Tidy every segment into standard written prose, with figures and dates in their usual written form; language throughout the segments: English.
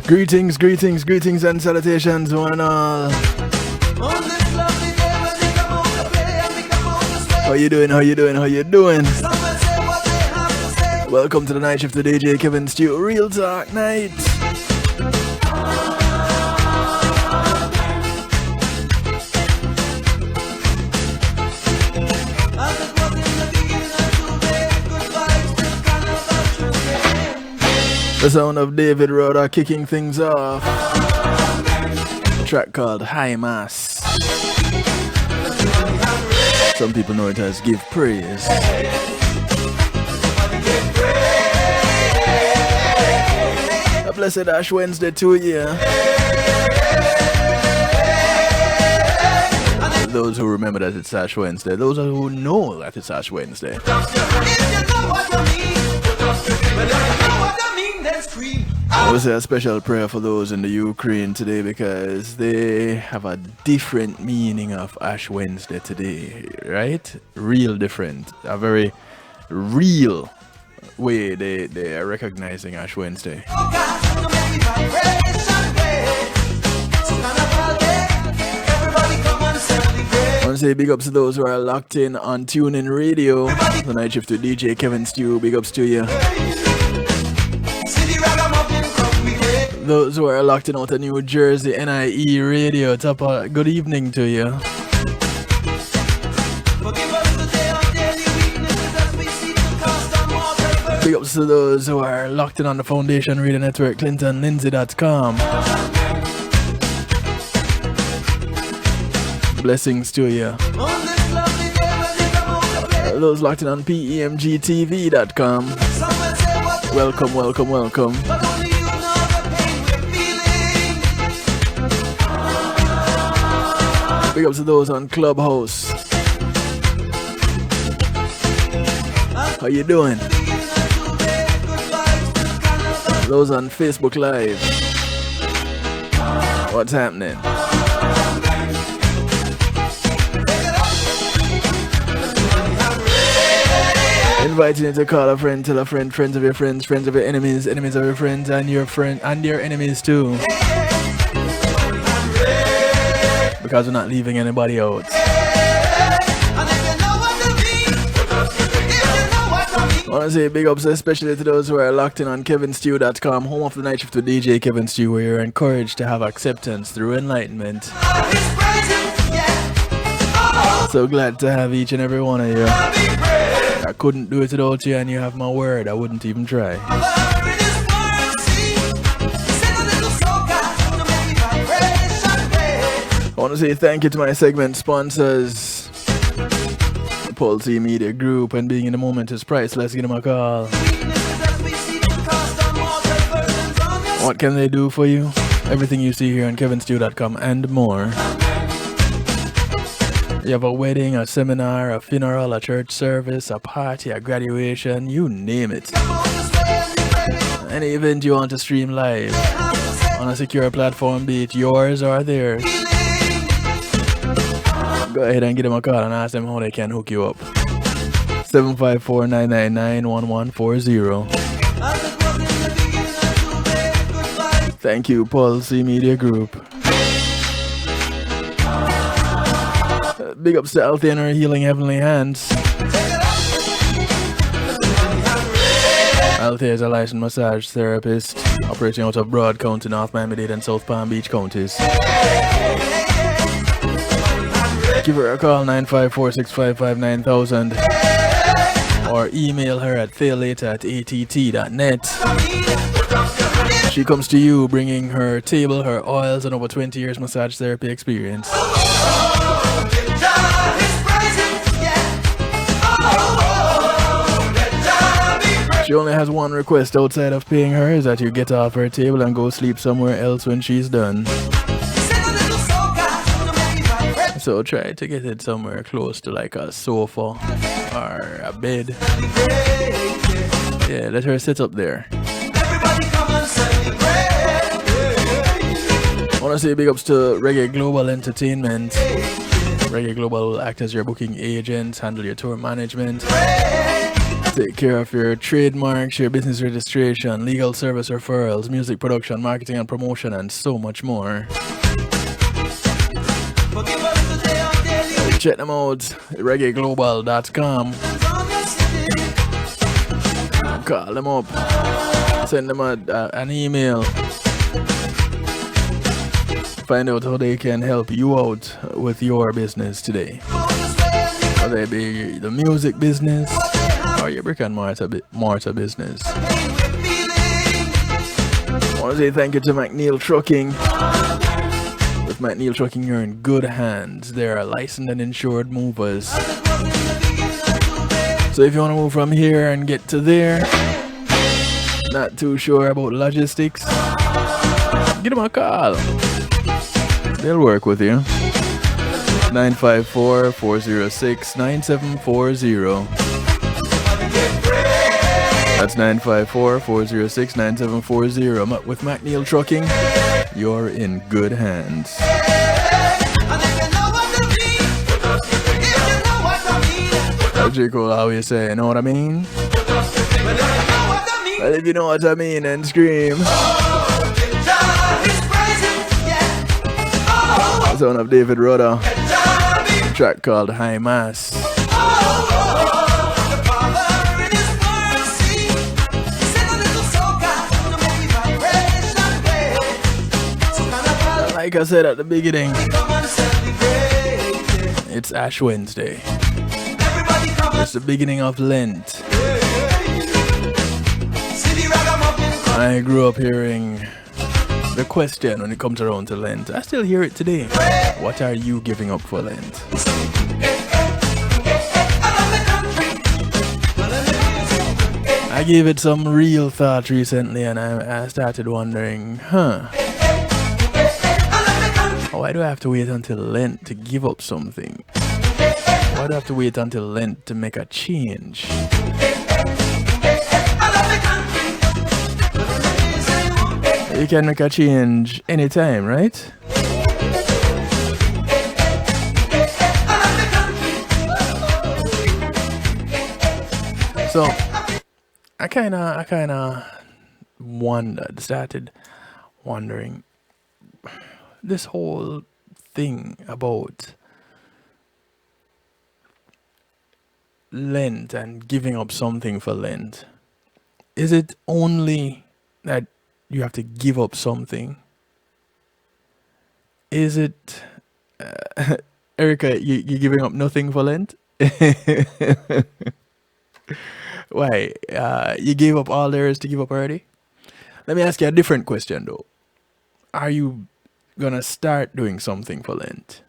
Greetings, greetings, greetings and salutations, one and all. How you doing, how you doing, how you doing? Welcome to the night shift with DJ Kevin Stew, Real Talk Night. The sound of David Rhoda kicking things off. A track called High Mass. Some people know it as Give Praise. A blessed Ash Wednesday to you. Those who remember that it's Ash Wednesday, those who know that it's Ash Wednesday. I will say a special prayer for those in the Ukraine today because they have a different meaning of Ash Wednesday today, right? Real different. A very real way they are recognizing Ash Wednesday. I want to say big ups to those who are locked in on TuneIn Radio. The night shift to DJ Kevin Stew, big ups to you. Those who are locked in out of New Jersey, NIE Radio, good evening to you. Big ups to those who are locked in on the Foundation Radio Network, ClintonLindsay.com. Blessings to you. Those locked in on PEMGTV.com. Welcome, welcome, welcome. Big ups to those on Clubhouse. How you doing? Those on Facebook Live. What's happening? Inviting you to call a friend, tell a friend, friends of your friends, friends of your enemies, enemies of your friends, and your friend and your enemies too. Because we're not leaving anybody out. I want to say big ups especially to those who are locked in on kevinstew.com, home of the night shift with DJ Kevin Stew, where you're encouraged to have acceptance through enlightenment. So glad to have each and every one of you. I couldn't do it without you, and you have my word, I wouldn't even try. I want to say thank you to my segment sponsors, Pulse Media Group, and being in the moment is priceless. Give them a call. What can they do for you? Everything you see here on kevinstew.com and more. You have a wedding, a seminar, a funeral, a church service, a party, a graduation, you name it. Any event you want to stream live on a secure platform, be it yours or theirs. Go ahead and give them a call and ask them how they can hook you up. 754-999-1140. Thank you, Pulse Media Group. Big ups to Althea and her Healing Heavenly Hands. Althea is a licensed massage therapist operating out of Broad County, North Miami-Dade and South Palm Beach counties. Give her a call, 954-655-9000, or email her at thealater@att.net. She comes to you bringing her table, her oils, and over 20 years massage therapy experience. She only has one request outside of paying her, is that you get off her table and go sleep somewhere else when she's done. So try to get it somewhere close to like a sofa or a bed. Yeah, let her sit up there. I want to say big ups to Reggae Global Entertainment. Reggae Global will act as your booking agent, handle your tour management. Take care of your trademarks, your business registration, legal service referrals, music production, marketing and promotion, and so much more. Check them out, reggaeglobal.com. Call them up, send them an email. Find out how they can help you out with your business today. Whether it be the music business or your brick and mortar business. I want to say thank you to McNeil Trucking. With McNeil Trucking, you're in good hands. They are licensed and insured movers. So if you want to move from here and get to there, not too sure about logistics, give them a call. They'll work with you. 954-406-9740. That's 954-406-9740. With McNeil Trucking, you're in good hands. J. Cole always say, you know what I mean? Well, if you know what I mean, then scream. Son of David Rudder. Track called High Mass. Like I said at the beginning, it's Ash Wednesday. It's the beginning of Lent. I grew up hearing the question when it comes around to Lent. I still hear it today. What are you giving up for Lent? I gave it some real thought recently, and I started wondering, why do I have to wait until Lent to give up something? Why do I have to wait until Lent to make a change? You can make a change anytime, right? So I kinda started wondering this whole thing about Lent and giving up something for Lent. Is it only that you have to give up something? Is it Erica, you giving up nothing for Lent? Why? You gave up all there is to give up already? Let me ask you a different question though. Are you gonna start doing something for Lent?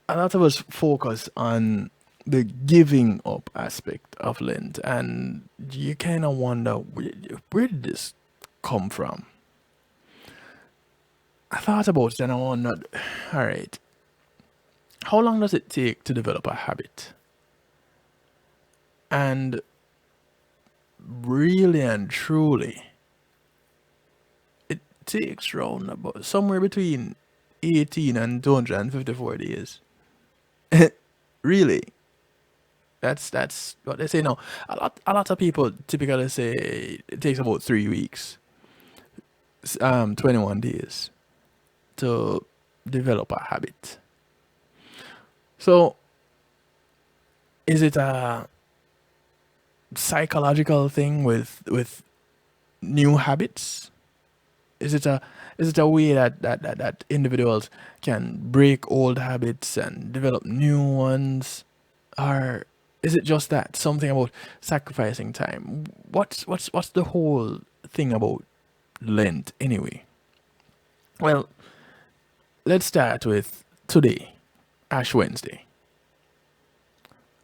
A lot of us focus on the giving up aspect of Lent, and you kind of wonder, where did this come from? I thought about it and I wondered, all right, how long does it take to develop a habit? And really and truly, it takes around about somewhere between 18 and 254 days. Really? That's what they say now. A lot of people typically say it takes about 3 weeks, 21 days to develop a habit. So, is it a psychological thing with new habits? Is it a way that individuals can break old habits and develop new ones, or is it just that something about sacrificing time? What's the whole thing about Lent anyway? Well, let's start with today, Ash Wednesday.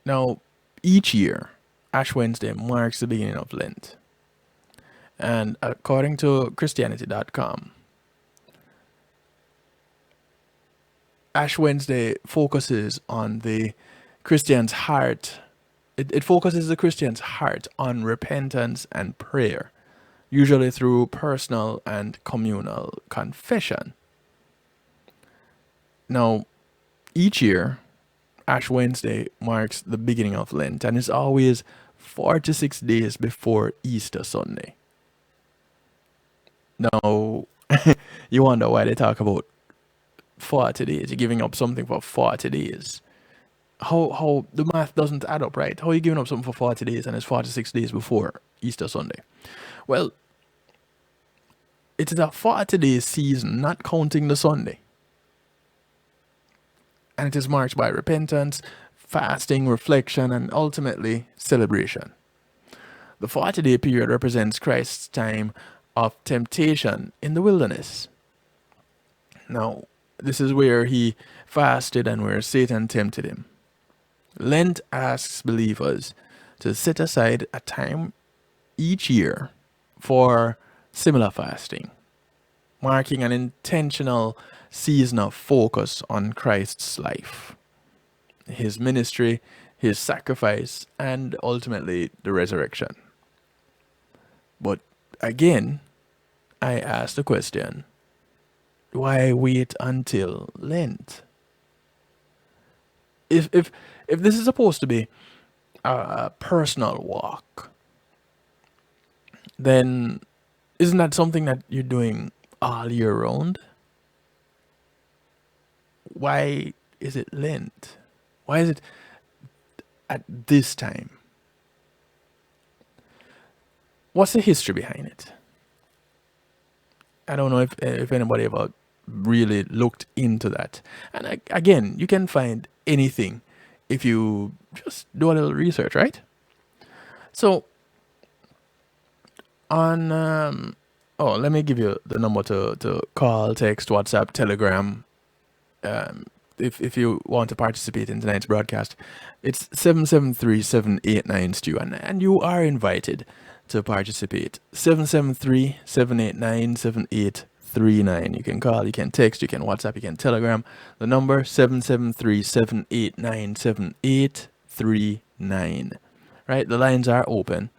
Now, each year, Ash Wednesday marks the beginning of Lent. And according to Christianity.com, Ash Wednesday focuses on the Christian's heart. It focuses the Christian's heart on repentance and prayer, usually through personal and communal confession. Now, each year, Ash Wednesday marks the beginning of Lent and is always 46 days before Easter Sunday. Now, you wonder why they talk about 40 days. You're giving up something for 40 days. How the math doesn't add up, right? How are you giving up something for 40 days and it's 46 days before Easter Sunday? Well, it is a 40-day season, not counting the Sunday. And it is marked by repentance, fasting, reflection, and ultimately celebration. The 40-day period represents Christ's time of temptation in the wilderness. Now, this is where he fasted and where Satan tempted him. Lent asks believers to set aside a time each year for similar fasting, marking an intentional season of focus on Christ's life, his ministry, his sacrifice, and ultimately the resurrection. But again, I ask the question, why wait until Lent? If this is supposed to be a personal walk, then isn't that something that you're doing all year round? Why is it Lent? Why is it at this time? What's the history behind it? I don't know if anybody ever really looked into that. And again, you can find anything if you just do a little research, right? So on let me give you the number to call, text, WhatsApp, Telegram. If you want to participate in tonight's broadcast, it's 773-789-STEW, and you are invited to participate. 773-789-7839. You can call, you can text, you can WhatsApp, you can Telegram. The number 773-789-7839. Right? The lines are open.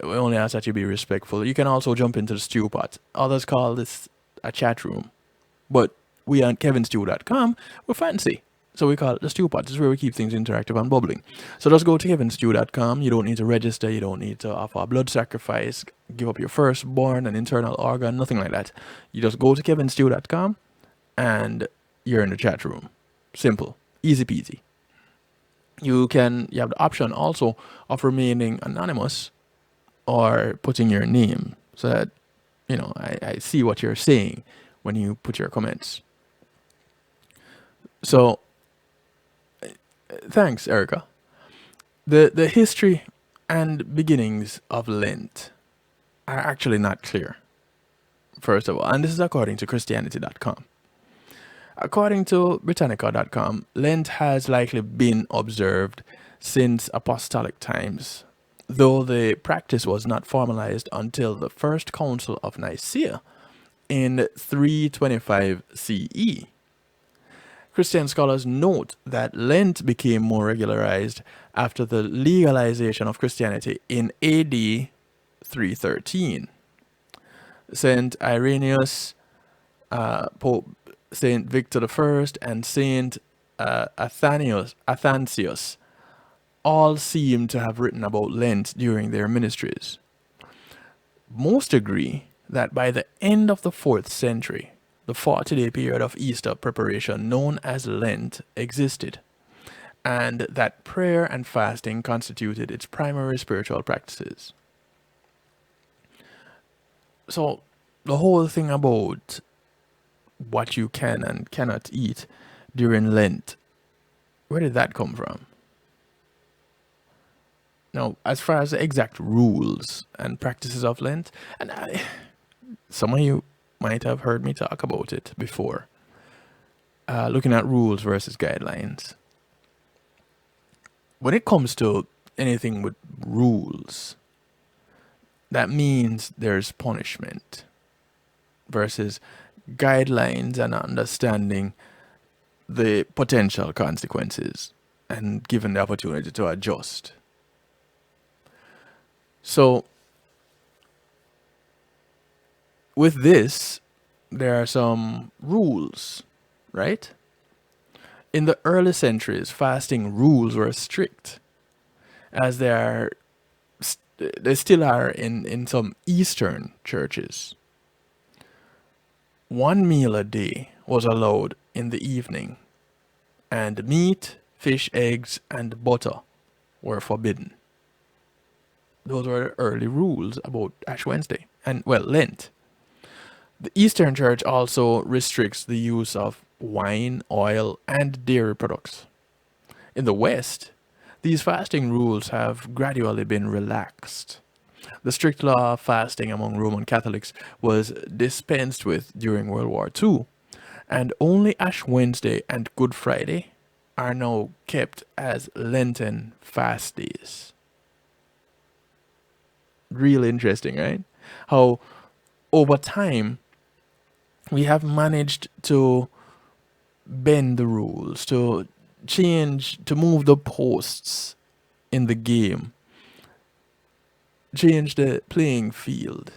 We only ask that you be respectful. You can also jump into the stew pot. Others call this a chat room. But we on kevinstew.com, we're fancy. So we call it the stew pot. This is where we keep things interactive and bubbling. So just go to kevinstew.com. You don't need to register. You don't need to offer a blood sacrifice, give up your firstborn, an internal organ, nothing like that. You just go to kevinstew.com and you're in the chat room. Simple. Easy peasy. You have the option also of remaining anonymous or putting your name so that, I see what you're saying when you put your comments. So, thanks, Erica. The history and beginnings of Lent are actually not clear, first of all. And this is according to Christianity.com. According to Britannica.com, Lent has likely been observed since apostolic times, though the practice was not formalized until the First Council of Nicaea in 325 CE. Christian scholars note that Lent became more regularized after the legalization of Christianity in AD 313. Saint Irenaeus, Pope Saint Victor I, and Saint Athanasius all seem to have written about Lent during their ministries. Most agree that by the end of the 4th century, the 40-day period of Easter preparation known as Lent existed, and that prayer and fasting constituted its primary spiritual practices. So, the whole thing about what you can and cannot eat during Lent, where did that come from? Now, as far as the exact rules and practices of Lent, and some of you might have heard me talk about it before, looking at rules versus guidelines. When it comes to anything with rules, that means there's punishment versus guidelines and understanding the potential consequences and given the opportunity to adjust. So, with this, there are some rules, right? In the early centuries, fasting rules were strict, as they still are in some Eastern churches. One meal a day was allowed in the evening, and meat, fish, eggs, and butter were forbidden. Those were the early rules about Ash Wednesday and, well, Lent. The Eastern Church also restricts the use of wine, oil, and dairy products. In the West, these fasting rules have gradually been relaxed. The strict law of fasting among Roman Catholics was dispensed with during World War II, and only Ash Wednesday and Good Friday are now kept as Lenten fast days. Really interesting, right? How over time we have managed to bend the rules, to change, to move the posts in the game, change the playing field,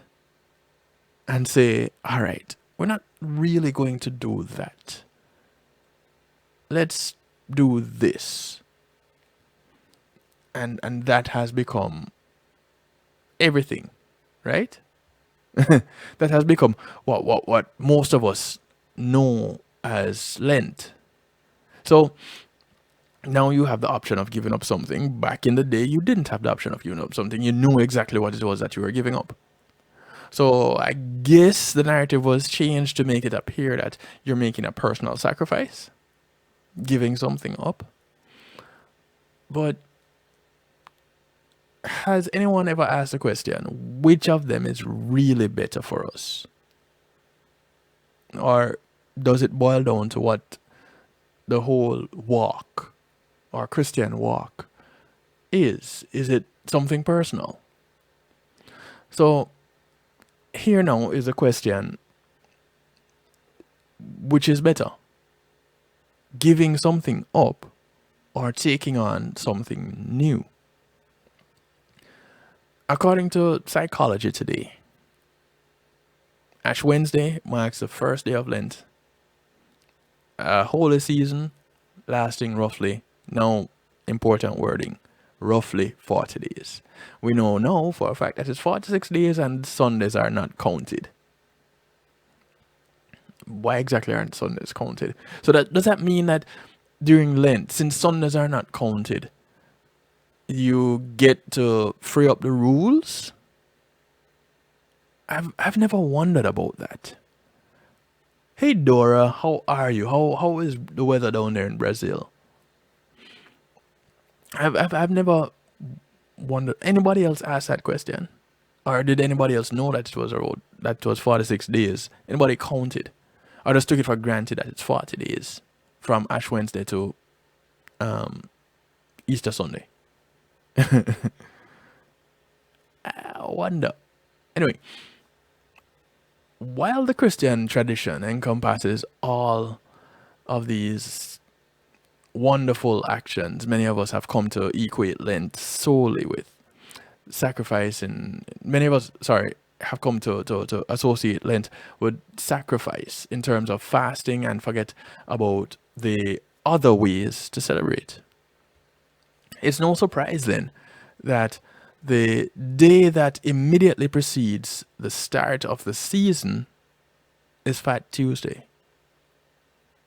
and say, all right, we're not really going to do that. Let's do this. And that has become everything, right? That has become what most of us know as Lent. So now you have the option of giving up something. Back in the day, you didn't have the option of giving up something. You knew exactly what it was that you were giving up. So I guess the narrative was changed to make it appear that you're making a personal sacrifice, giving something up. But has anyone ever asked the question, which of them is really better for us? Or does it boil down to what the whole walk or Christian walk is? Is it something personal? So here now is a question, which is better? Giving something up or taking on something new? According to Psychology Today, Ash Wednesday marks the first day of Lent, a holy season lasting roughly, now important wording, roughly 40 days. We know now for a fact that it's 46 days and Sundays are not counted. Why exactly aren't Sundays counted? So does that mean that during Lent, since Sundays are not counted, you get to free up the rules? I've never wondered about that. Hey Dora, how are you? How is the weather down there in Brazil? I've never wondered. Anybody else ask that question, or did anybody else know that it was 46 days? Anybody counted, or just took it for granted that it's 40 days from Ash Wednesday to Easter Sunday? I wonder. Anyway, while the Christian tradition encompasses all of these wonderful actions, many of us have come to equate Lent solely with sacrifice, and many of us, have come to associate Lent with sacrifice in terms of fasting and forget about the other ways to celebrate. It's no surprise then that the day that immediately precedes the start of the season is Fat Tuesday.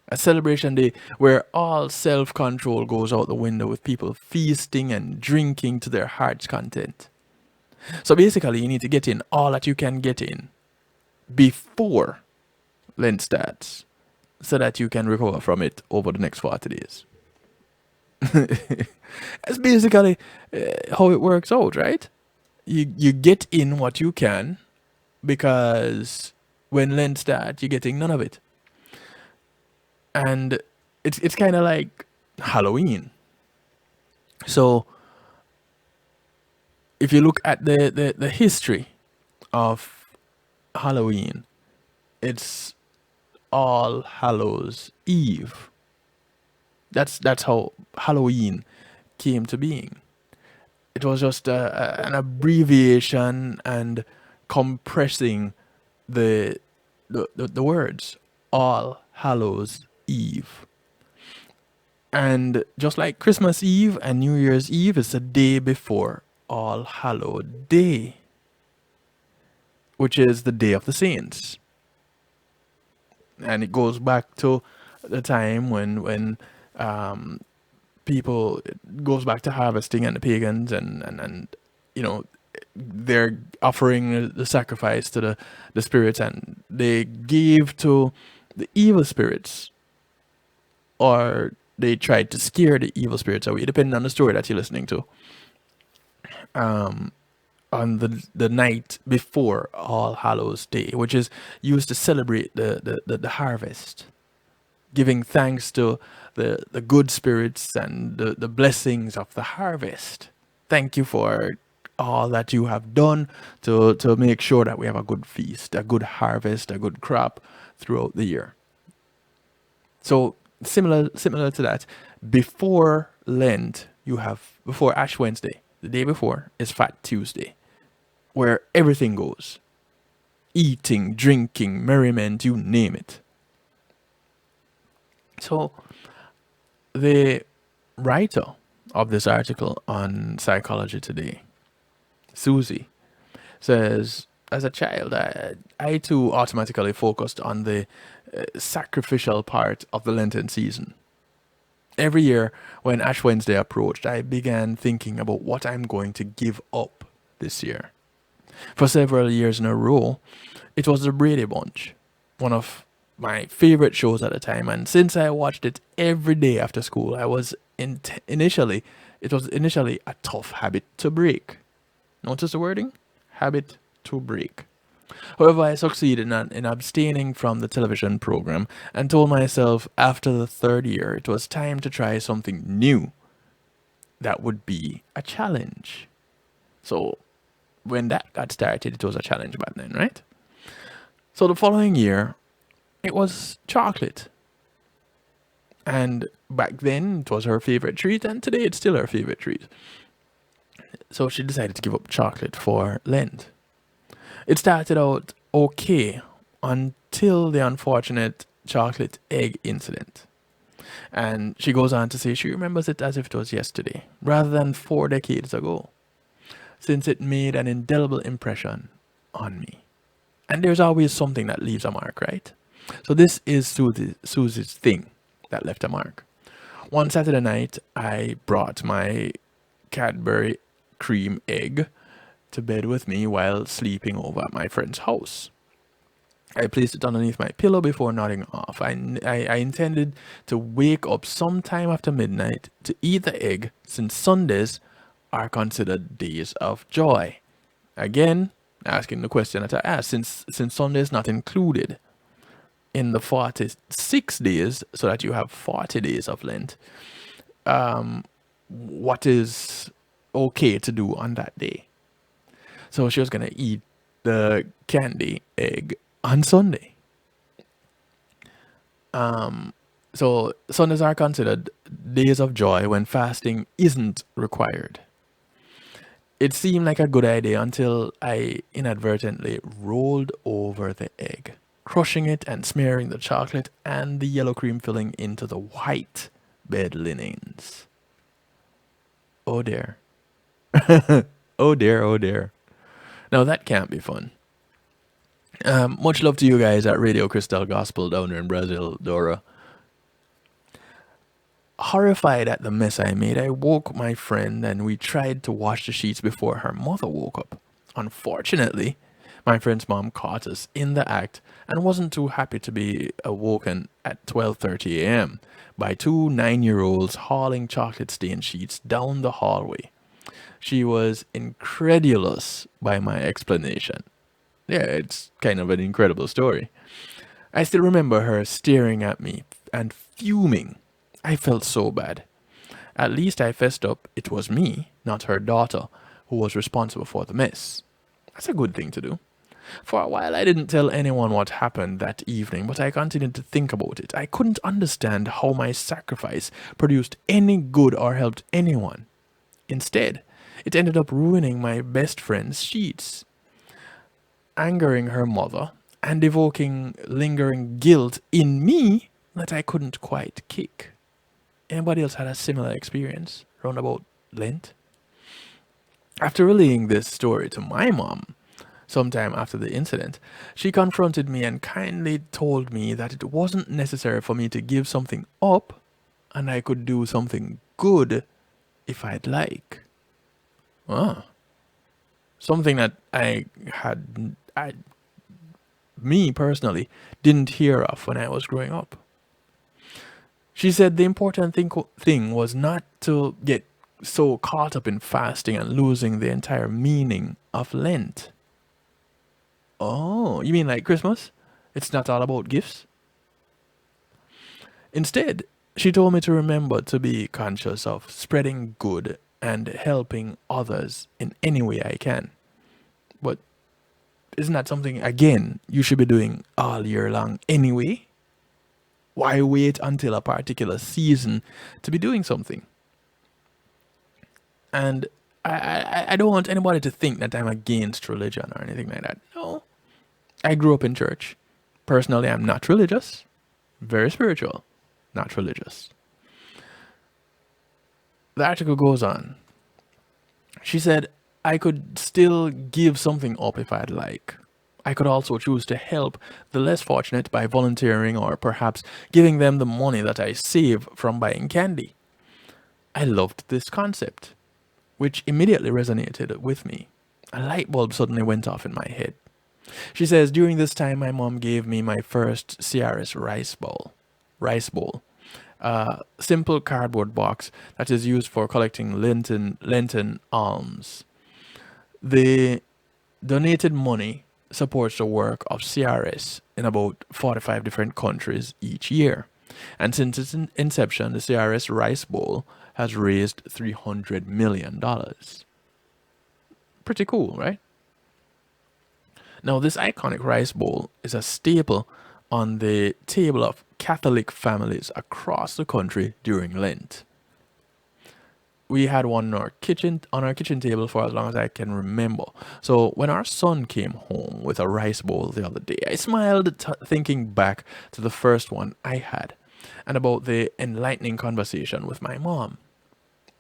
A celebration day where all self-control goes out the window with people feasting and drinking to their heart's content. So basically, you need to get in all that you can get in before Lent starts so that you can recover from it over the next 40 days. That's basically how it works out, right? You get in what you can, because when Lent starts, you're getting none of it. And it's kind of like Halloween. So if you look at the history of Halloween, it's All Hallows Eve. That's how Halloween came to being. It was just an abbreviation and compressing the words All Hallows Eve. And just like Christmas Eve and New Year's Eve, it's the day before All Hallowed Day, which is the Day of the Saints. And it goes back to the time when people, it goes back to harvesting and the pagans, and you know, they're offering the sacrifice to the spirits, and they gave to the evil spirits, or they tried to scare the evil spirits away, depending on the story that you're listening to, on the night before All Hallows Day, which is used to celebrate the harvest, giving thanks to the good spirits and the blessings of the harvest. Thank you for all that you have done to make sure that we have a good feast, a good harvest, a good crop throughout the year. So similar to that, before Lent, you have, before Ash Wednesday, the day before is Fat Tuesday, where everything goes. Eating, drinking, merriment, you name it. So the writer of this article on Psychology Today, Susie, says, as a child, I too automatically focused on the sacrificial part of the Lenten season. Every year, when Ash Wednesday approached, I began thinking about what I'm going to give up this year. For several years in a row, it was the Brady Bunch, one of my favorite shows at the time, and since I watched it every day after school, I was initially a tough habit to break. Notice the wording? Habit to break. However, I succeeded in abstaining from the television program and told myself after the third year it was time to try something new that would be a challenge. So when that got started, it was a challenge back then, right? So the following year, it was chocolate. And back then, it was her favorite treat, and today it's still her favorite treat. So she decided to give up chocolate for Lent. It started out okay until the unfortunate chocolate egg incident. And she goes on to say she remembers it as if it was yesterday, rather than 4 decades ago, since it made an indelible impression on me. And there's always something that leaves a mark, right? So this is Susie's thing that left a mark. One Saturday night, I brought my Cadbury cream egg to bed with me while sleeping over at my friend's house. I placed it underneath my pillow before nodding off. I intended to wake up sometime after midnight to eat the egg, since Sundays are considered days of joy. Again, asking the question that I asked, since Sunday is not included in the 46 days, so that you have 40 days of Lent, what is okay to do on that day? So she was going to eat the candy egg on Sunday. So Sundays are considered days of joy when fasting isn't required. It seemed like a good idea until I inadvertently rolled over the egg, crushing it and smearing the chocolate and the yellow cream filling into the white bed linens. Oh dear. Oh dear, oh dear. Now that can't be fun. Much love to you guys at Radio Crystal Gospel down there in Brazil, Dora. Horrified at the mess I made, I woke my friend and we tried to wash the sheets before her mother woke up. Unfortunately, my friend's mom caught us in the act and wasn't too happy to be awoken at 12:30 a.m. by 2 9-year-olds hauling chocolate-stained sheets down the hallway. She was incredulous by my explanation. Yeah, it's kind of an incredible story. I still remember her staring at me and fuming. I felt so bad. At least I fessed up it was me, not her daughter, who was responsible for the mess. That's a good thing to do. For a while I didn't tell anyone what happened that evening, but I continued to think about it. I couldn't understand how my sacrifice produced any good or helped anyone. Instead, it ended up ruining my best friend's sheets, angering her mother, and evoking lingering guilt in me that I couldn't quite kick. Anybody else had a similar experience around about Lent? After relaying this story to my mom, sometime after the incident, she confronted me and kindly told me that it wasn't necessary for me to give something up and I could do something good if I'd like. Ah, something that me personally, didn't hear of when I was growing up. She said the important thing was not to get so caught up in fasting and losing the entire meaning of Lent. Oh, you mean like Christmas? It's not all about gifts? Instead, she told me to remember to be conscious of spreading good and helping others in any way I can. But isn't that something, again, you should be doing all year long anyway? Why wait until a particular season to be doing something? And I don't want anybody to think that I'm against religion or anything like that. No. I grew up in church. Personally, I'm not religious. Very spiritual. Not religious. The article goes on. She said, I could still give something up if I'd like. I could also choose to help the less fortunate by volunteering or perhaps giving them the money that I save from buying candy. I loved this concept, which immediately resonated with me. A light bulb suddenly went off in my head. She says, during this time, my mom gave me my first CRS rice bowl. A simple cardboard box that is used for collecting Lenten alms. The donated money supports the work of CRS in about 45 different countries each year. And since its inception, the CRS Rice Bowl has raised $300 million. Pretty cool, right? Now, this iconic rice bowl is a staple on the table of Catholic families across the country during Lent. We had one on our kitchen table for as long as I can remember. So when our son came home with a rice bowl the other day, I smiled, thinking back to the first one I had and about the enlightening conversation with my mom.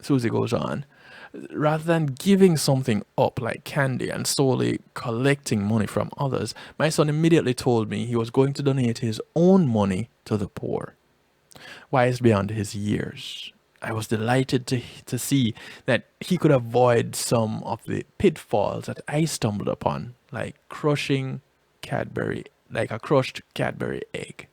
Susie goes on, rather than giving something up like candy and solely collecting money from others, my son immediately told me he was going to donate his own money to the poor. Wise beyond his years, I was delighted to see that he could avoid some of the pitfalls that I stumbled upon, like a crushed Cadbury egg.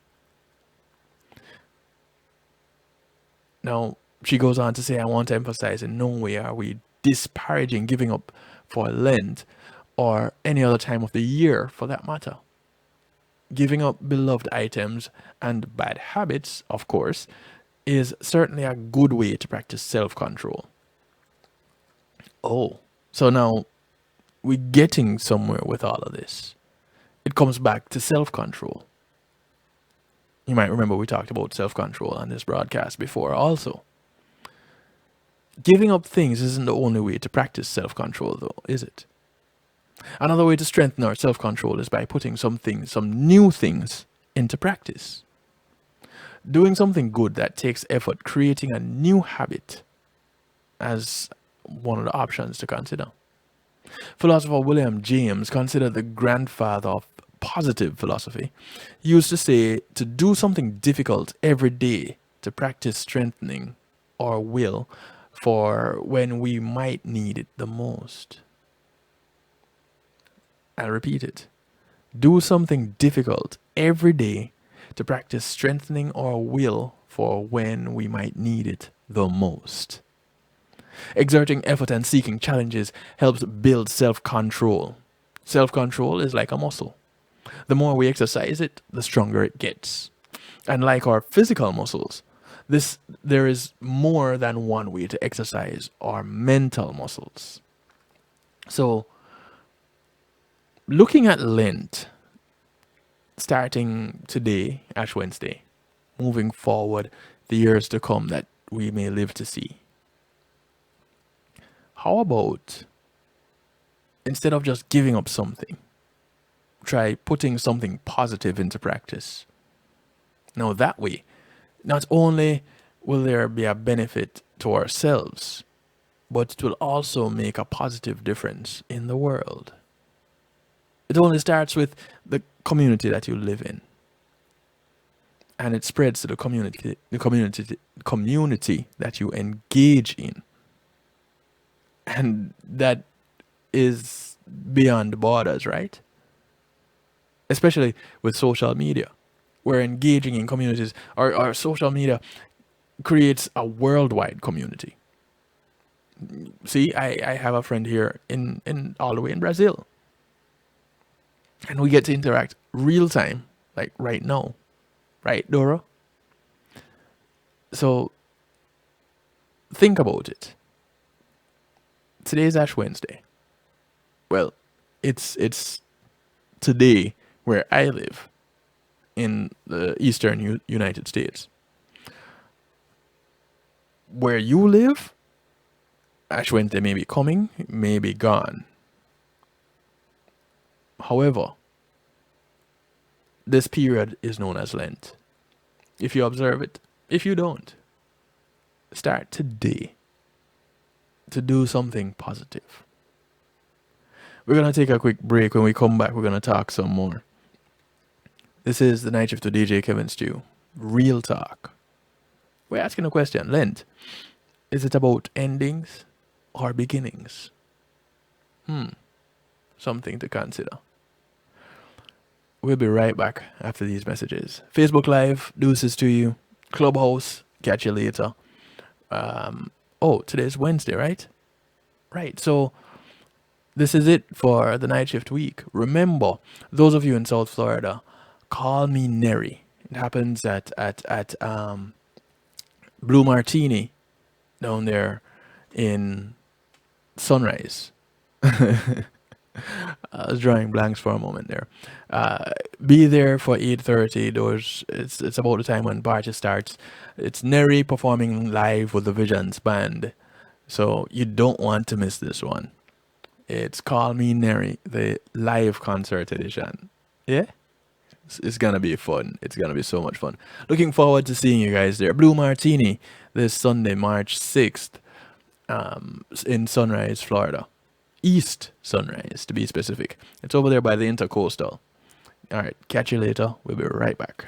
Now, she goes on to say, I want to emphasize in no way are we disparaging giving up for Lent or any other time of the year for that matter. Giving up beloved items and bad habits, of course, is certainly a good way to practice self-control. Oh, so now we're getting somewhere with all of this. It comes back to self-control. You might remember we talked about self-control on this broadcast before also. Giving up things isn't the only way to practice self-control though, is it? Another way to strengthen our self-control is by putting some new things into practice. Doing something good that takes effort, creating a new habit as one of the options to consider. Philosopher William James, considered the grandfather of positive philosophy, used to say to do something difficult every day to practice strengthening our will for when we might need it the most. I'll repeat it. Do something difficult every day to practice strengthening our will for when we might need it the most. Exerting effort and seeking challenges helps build self-control. Self-control is like a muscle. The more we exercise it, the stronger it gets. And like our physical muscles, there is more than one way to exercise our mental muscles. So, looking at Lent, starting today, Ash Wednesday, moving forward, the years to come that we may live to see. How about, instead of just giving up something, try putting something positive into practice? Now that way, not only will there be a benefit to ourselves, but it will also make a positive difference in the world. It only starts with the community that you live in, and it spreads to the community that you engage in, and that is beyond borders, right? Especially with social media. We're engaging in communities. Our social media creates a worldwide community. See, I have a friend here in all the way in Brazil. And we get to interact real time, like right now. Right, Dora? So think about it. Today's Ash Wednesday. Well, it's today where I live in the eastern United States. Where you live, Ash Wednesday may be coming, may be gone. However, this period is known as Lent. If you observe it, if you don't, start today to do something positive. We're going to take a quick break. When we come back, we're going to talk some more. This is the Night Shift to DJ Kevin Stew. Real talk. We're asking a question. Lent, is it about endings or beginnings? Something to consider. We'll be right back after these messages. Facebook Live, deuces to you. Clubhouse, catch you later. Today's Wednesday, right? Right, so this is it for the Night Shift week. Remember, those of you in South Florida, call me Neri. It happens at Blue Martini down there in Sunrise. I was drawing blanks for a moment there. Be there for 8:30. It's about the time when party starts. It's Neri performing live with the Visions Band. So you don't want to miss this one. It's Call Me Neri, the live concert edition. Yeah? It's going to be fun. It's going to be so much fun. Looking forward to seeing you guys there. Blue Martini this Sunday, March 6th, in Sunrise, Florida. East Sunrise, to be specific. It's over there by the Intercoastal. All right, catch you later. We'll be right back.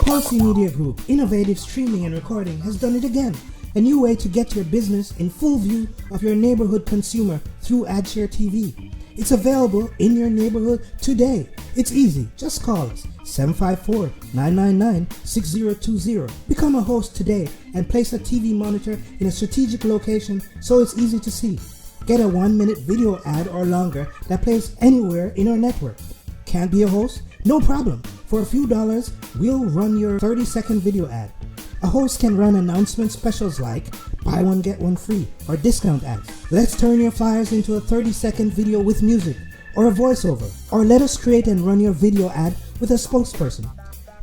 Policy Media Group, innovative streaming and recording, has done it again. A new way to get your business in full view of your neighborhood consumer through AdShare TV. It's available in your neighborhood today. It's easy. Just call us 754-999-6020. Become a host today and place a TV monitor in a strategic location so it's easy to see. Get a 1-minute video ad or longer that plays anywhere in our network. Can't be a host? No problem. For a few dollars, we'll run your 30-second video ad. A host can run announcement specials like buy one get one free or discount ads. Let's turn your flyers into a 30-second video with music or a voiceover, or let us create and run your video ad with a spokesperson.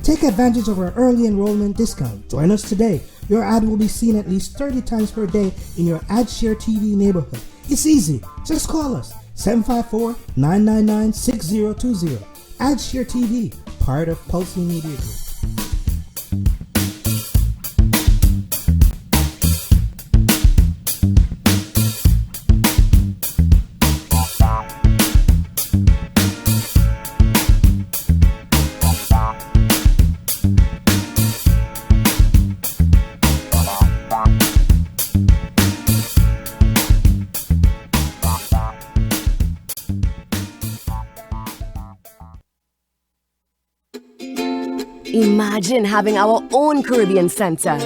Take advantage of our early enrollment discount. Join us today. Your ad will be seen at least 30 times per day in your AdShare TV neighborhood. It's easy. Just call us 754-999-6020. AdShare TV, part of Pulse Media Group. Imagine having our own Caribbean Center.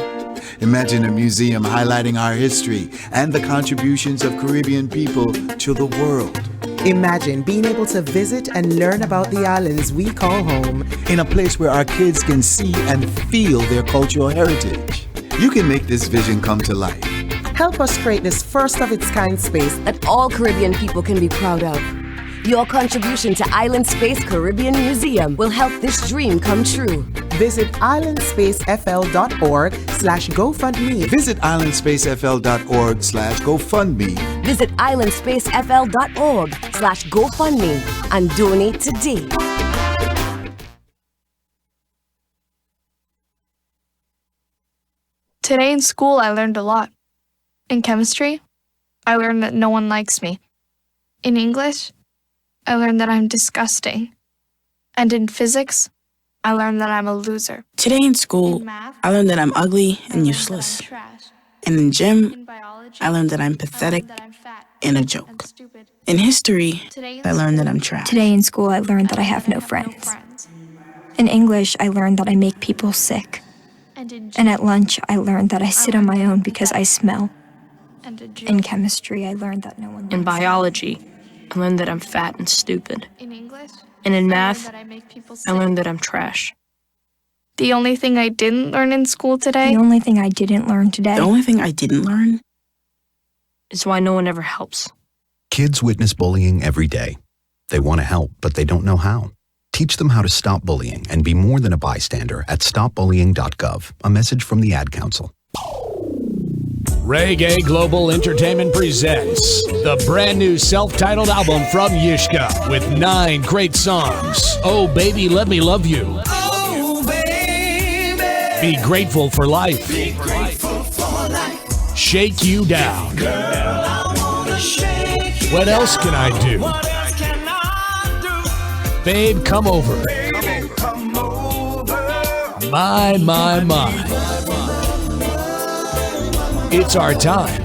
Imagine a museum highlighting our history and the contributions of Caribbean people to the world. Imagine being able to visit and learn about the islands we call home in a place where our kids can see and feel their cultural heritage. You can make this vision come to life. Help us create this first-of-its-kind space that all Caribbean people can be proud of. Your contribution to Island Space Caribbean Museum will help this dream come true. Visit islandspacefl.org/GoFundMe. Visit islandspacefl.org/GoFundMe. Visit islandspacefl.org/GoFundMe and donate today. Today in school, I learned a lot. In chemistry, I learned that no one likes me. In English, I learned that I'm disgusting. And in physics, I learned that I'm a loser. Today in school, I learned that I'm ugly and useless. And in gym, I learned that I'm pathetic and a joke. In history, I learned that I'm trash. Today in school, I learned that I have no friends. In English, I learned that I make people sick. And at lunch, I learned that I sit on my own because I smell. In chemistry, I learned that no one likes me. In biology, I learned that I'm fat and stupid. In English, And in math, I learned that I'm trash. the only thing I didn't learn in school today, The only thing I didn't learn today The only thing I didn't learn Is why no one ever helps. Kids witness bullying every day. They want to help, but they don't know how. Teach them how to stop bullying and be more than a bystander at stopbullying.gov. A message from the Ad Council. Reggae Global Entertainment presents the brand new self-titled album from Yishka with 9 great songs. Oh Baby Let Me Love You. Oh, baby. Be Grateful for Life. Be grateful for life. Shake You Down. Girl, I wanna shake you What else can I do? What else can I do? Babe, Come Over. Baby, come over. My. It's our time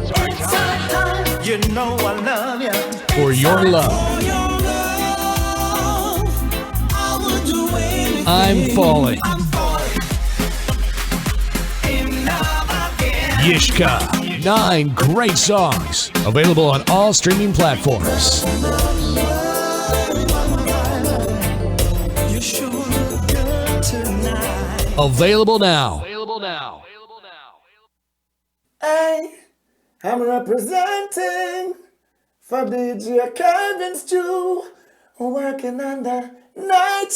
You know I love you. for your love. I would do anything. I'm Falling. And now again. Yishka. 9 great songs. Available on all streaming platforms. You sure look good tonight. Available now. Hey, I'm representing for DJ Kevin Stew, working on the night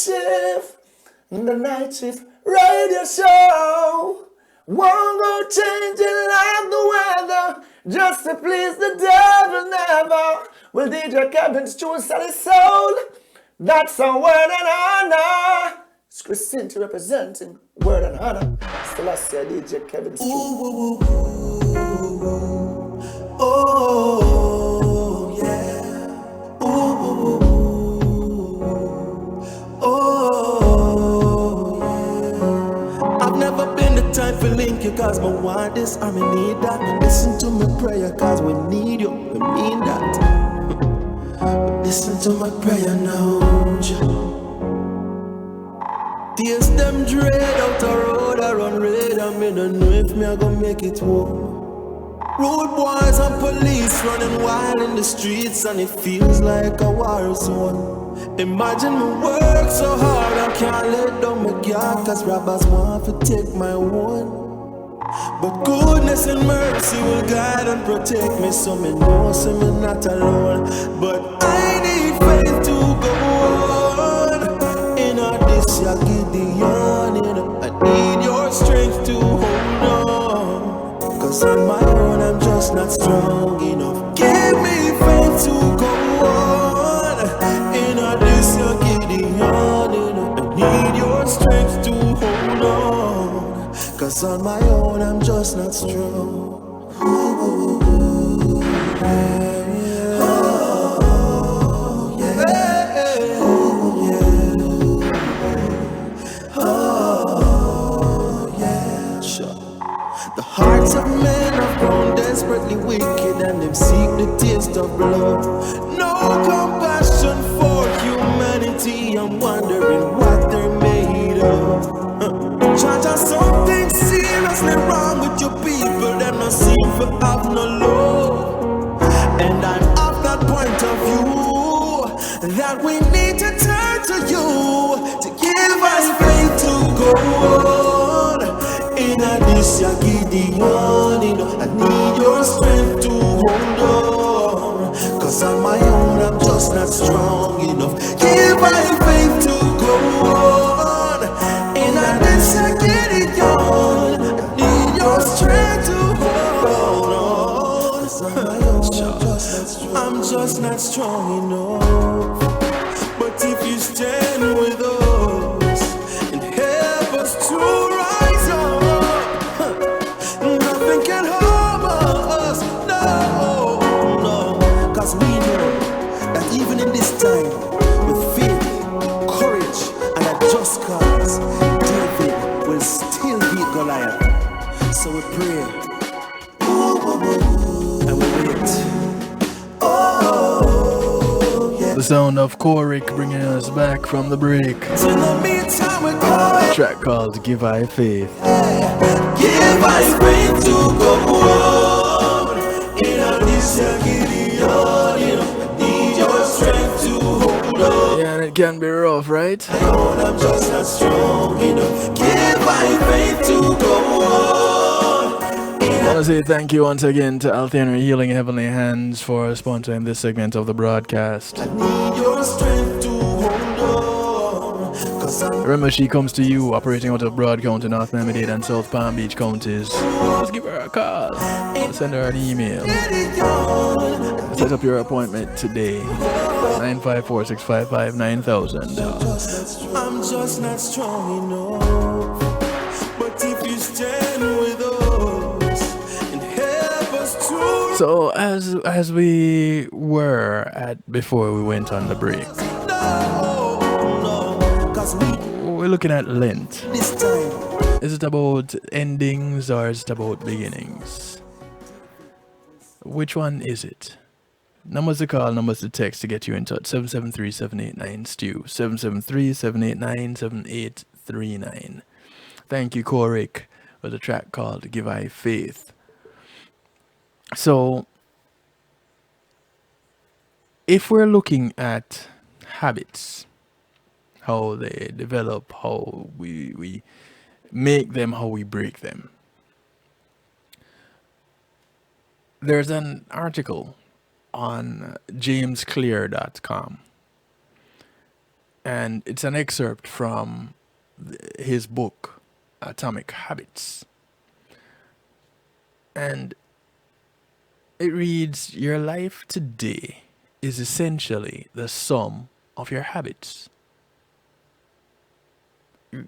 shift radio show. Won't go changing like the weather, just to please the devil never. Will DJ Kevin Stew sell his soul? That's a word and honor. It's Christine representing word and honor. Still I say DJ Kevin Stew. Oh, yeah. Ooh, oh, yeah. I've never been the type for link you cause me want this or me need that. Listen to my prayer cause we need you, we mean that. Listen to my prayer now, Joe. Tears them dread out the road, I run red, I don't know if me I gonna make it home. Road boys and police running wild in the streets and it feels like a war zone. Imagine me work so hard I can't let down my guard cause robbers want to take my one. But goodness and mercy will guide and protect me so me know so me not alone. But I need faith to go on. In all this you give the yarn. I need your strength to hold on. Cause on my own I'm just not strong enough. Give me faith to go on. In all this you give the yarn. I need your strength to hold on. Cause on my own I'm just not strong. Ooh, yeah, yeah. Oh, yeah. Oh, yeah. Oh, yeah. Sure. The hearts of men have grown desperately wicked and them seek the taste of blood. No compassion for humanity. I'm wondering what they're made of. Jaja, something seriously wrong with your people. Them not seem to have no love. And I'm of that point of view that we need to turn to you to give us faith to go on. In this ya Gideon, I need your strength to hold on. Cause on my own I'm just not strong enough. Give my faith to go on. In this just not strong enough. But if you stand with us and help us to rise up, nothing can harm us. No, no. Cause we know that even in this time, with faith, courage, and a just cause, David will still beat Goliath. So we pray and we wait. The sound of Korik bringing us back from the break. In the meantime, we call Track called Give I Faith. give us faith to go on. In a this Gideon, need your strength to hold on. Yeah, and it can be rough, right? Lord, I'm just not strong enough. Give my faith to go on. I want to say thank you once again to Althea Healing Heavenly Hands for sponsoring this segment of the broadcast. I need your strength to hold on. Cause I'm Remember, she comes to you operating out of Broad County, North Miami-Dade, and South Palm Beach counties. Just give her a call. Send her an email. Set up your appointment today. 954-655-9000. I'm just not strong enough. But if you stand with us and help us to. So as we were at before we went on the break, we're looking at Lent. This time, Is it about endings or is it about beginnings? Which one is it? Numbers to call, numbers to text to get you in touch. 773-789-STEW. 773-789-7839. Thank you, Korik, with a track called Give I Faith. So, if we're looking at habits, how they develop, how we make them, how we break them. There's an article on jamesclear.com, and it's an excerpt from his book, Atomic Habits. And it reads, your life today is essentially the sum of your habits.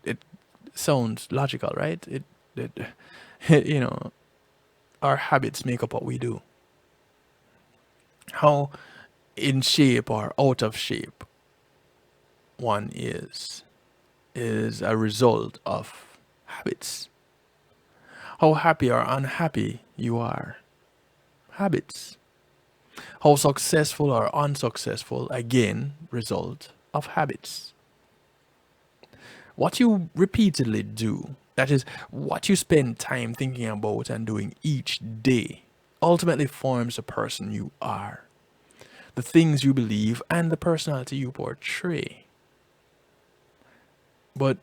It sounds logical, right? It you know, our habits make up what we do. How in shape or out of shape one is a result of habits. How happy or unhappy you are, habits. How successful or unsuccessful, again, result of habits. What you repeatedly do, that is, what you spend time thinking about and doing each day, ultimately forms the person you are, the things you believe, and the personality you portray. But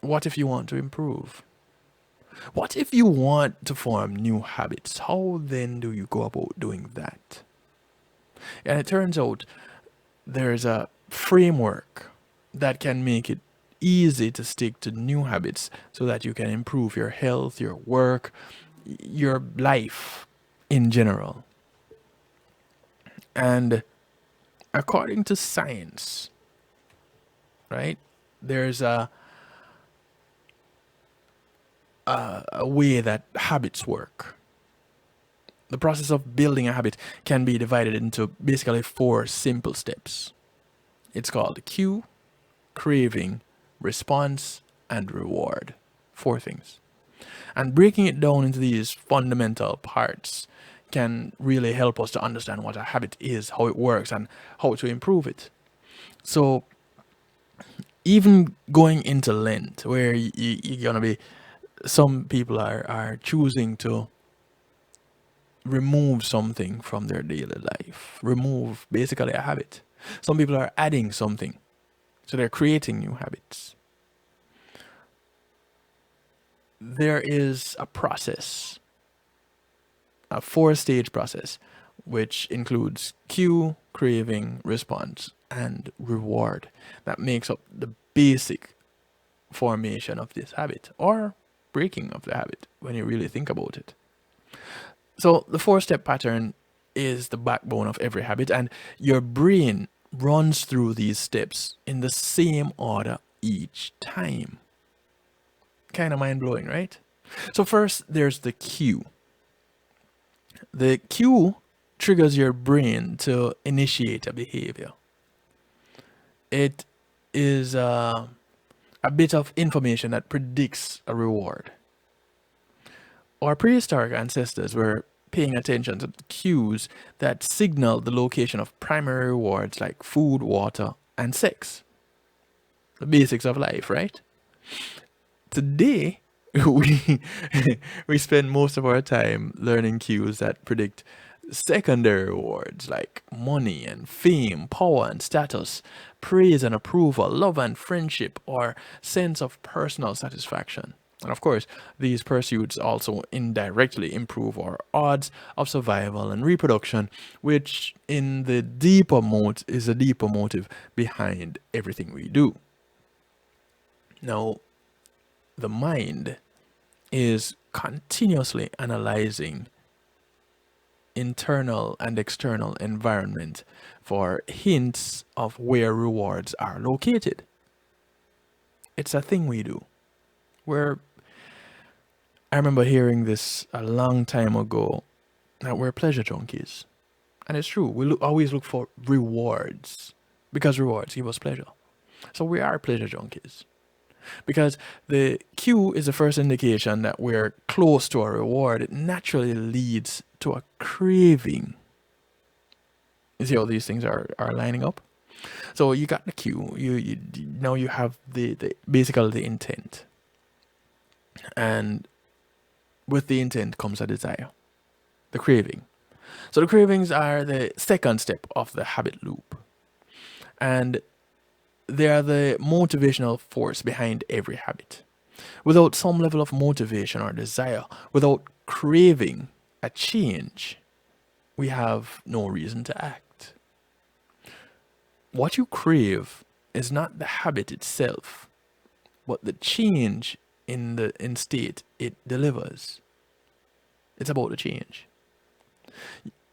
what if you want to improve? What if you want to form new habits? How then do you go about doing that? And it turns out there's a framework that can make it easy to stick to new habits so that you can improve your health, your work, your life in general. And according to science, right, there's a way that habits work. The process of building a habit can be divided into basically 4 simple steps. It's called cue, craving, response, and reward. 4 things. And breaking it down into these fundamental parts can really help us to understand what a habit is, how it works, and how to improve it. So even going into Lent, where you're going to be, some people are choosing to remove something from their daily life. Remove basically a habit. Some people are adding something. So they're creating new habits. There is a process, a 4-stage process, which includes cue, craving, response, and reward. That makes up the basic formation of this habit, or breaking of the habit, when you really think about it. So the 4-step pattern is the backbone of every habit, and your brain runs through these steps in the same order each time. Kind of mind blowing, right? So, first, there's the cue. The cue triggers your brain to initiate a behavior. It is a bit of information that predicts a reward. Our prehistoric ancestors were paying attention to cues that signal the location of primary rewards like food, water, and sex. The basics of life, right? Today, we spend most of our time learning cues that predict secondary rewards like money and fame, power and status, praise and approval, love and friendship, or sense of personal satisfaction. And of course, these pursuits also indirectly improve our odds of survival and reproduction, which is a deeper motive behind everything we do. Now, the mind is continuously analyzing internal and external environment for hints of where rewards are located. It's a thing we do. I remember hearing this a long time ago, that we're pleasure junkies. And it's true, we always look for rewards, because rewards give us pleasure. So we are pleasure junkies. Because the cue is the first indication that we're close to a reward. It naturally leads to a craving. You see how these things are lining up? So you got the cue. You now you have basically the intent. And with the intent comes a desire, the craving. So the cravings are the second step of the habit loop. And they are the motivational force behind every habit. Without some level of motivation or desire, without craving a change, we have no reason to act. What you crave is not the habit itself, but the change in state it delivers. It's about the change.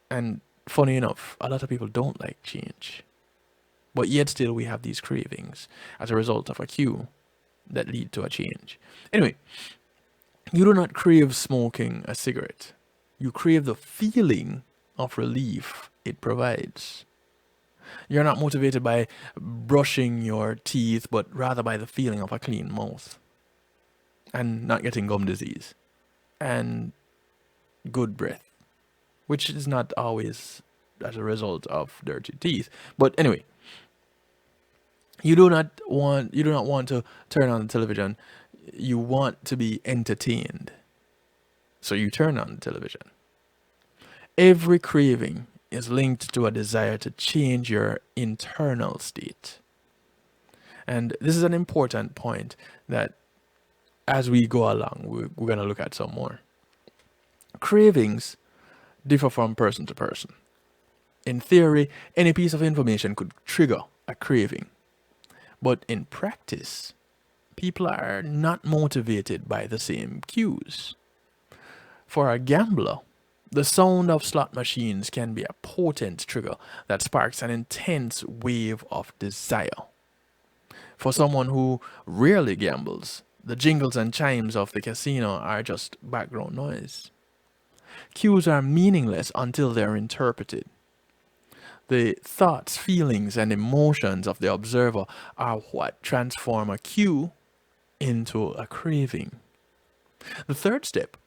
And funny enough, a lot of people don't like change. But yet still we have these cravings as a result of a cue that lead to a change. Anyway, you do not crave smoking a cigarette. You crave the feeling of relief it provides. You're not motivated by brushing your teeth, but rather by the feeling of a clean mouth. And not getting gum disease. And good breath. Which is not always as a result of dirty teeth. But anyway, you do not want to turn on the television. You want to be entertained. So you turn on the television. Every craving is linked to a desire to change your internal state. And this is an important point that as we go along, we're going to look at some more. Cravings differ from person to person. In theory, any piece of information could trigger a craving. But in practice, people are not motivated by the same cues. For a gambler, the sound of slot machines can be a potent trigger that sparks an intense wave of desire. For someone who rarely gambles, the jingles and chimes of the casino are just background noise. Cues are meaningless until they're interpreted. The thoughts, feelings, and emotions of the observer are what transform a cue into a craving. The third step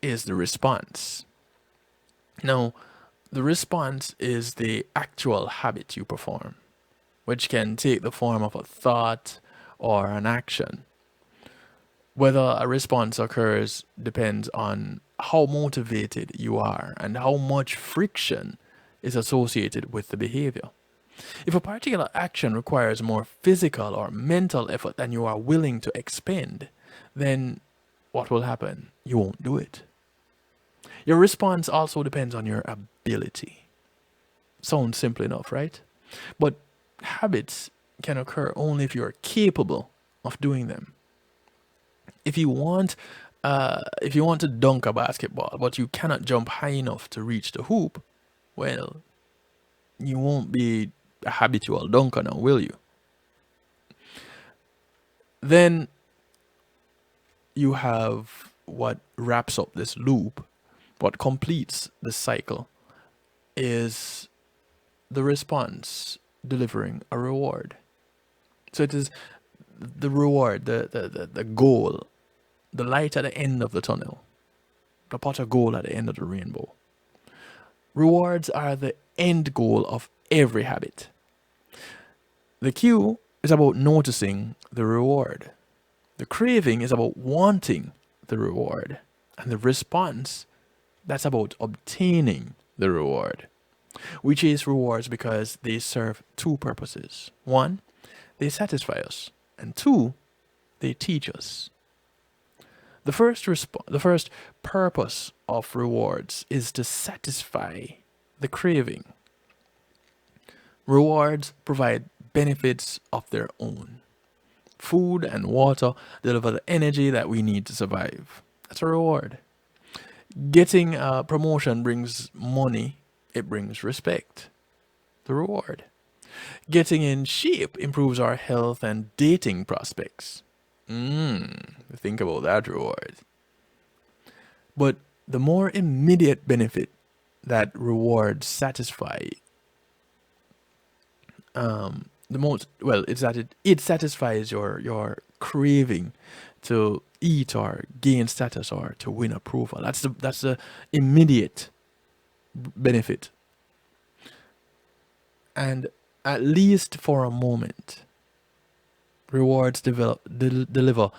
is the response. Now, the response is the actual habit you perform, which can take the form of a thought or an action. Whether a response occurs depends on how motivated you are and how much friction is associated with the behavior. If a particular action requires more physical or mental effort than you are willing to expend, then what will happen? You won't do it. Your response also depends on your ability. Sounds simple enough, right? But habits can occur only if you are capable of doing them. If you want to dunk a basketball, but you cannot jump high enough to reach the hoop, well, you won't be a habitual dunker now, will you? Then you have what wraps up this loop, what completes the cycle, is the response delivering a reward. So it is the reward, the goal, the light at the end of the tunnel, the pot of gold at the end of the rainbow. Rewards are the end goal of every habit. The cue is about noticing the reward. The craving is about wanting the reward. And the response, that's about obtaining the reward. We chase rewards because they serve two purposes. One, they satisfy us. And two, they teach us. The first purpose of rewards is to satisfy the craving. Rewards provide benefits of their own. Food and water deliver the energy that we need to survive. That's a reward. Getting a promotion brings money, it brings respect. The reward. Getting in shape improves our health and dating prospects. Think about that reward. But the more immediate benefit that rewards satisfy, it's that it satisfies your craving to eat or gain status or to win approval. That's the immediate benefit. And at least for a moment, rewards deliver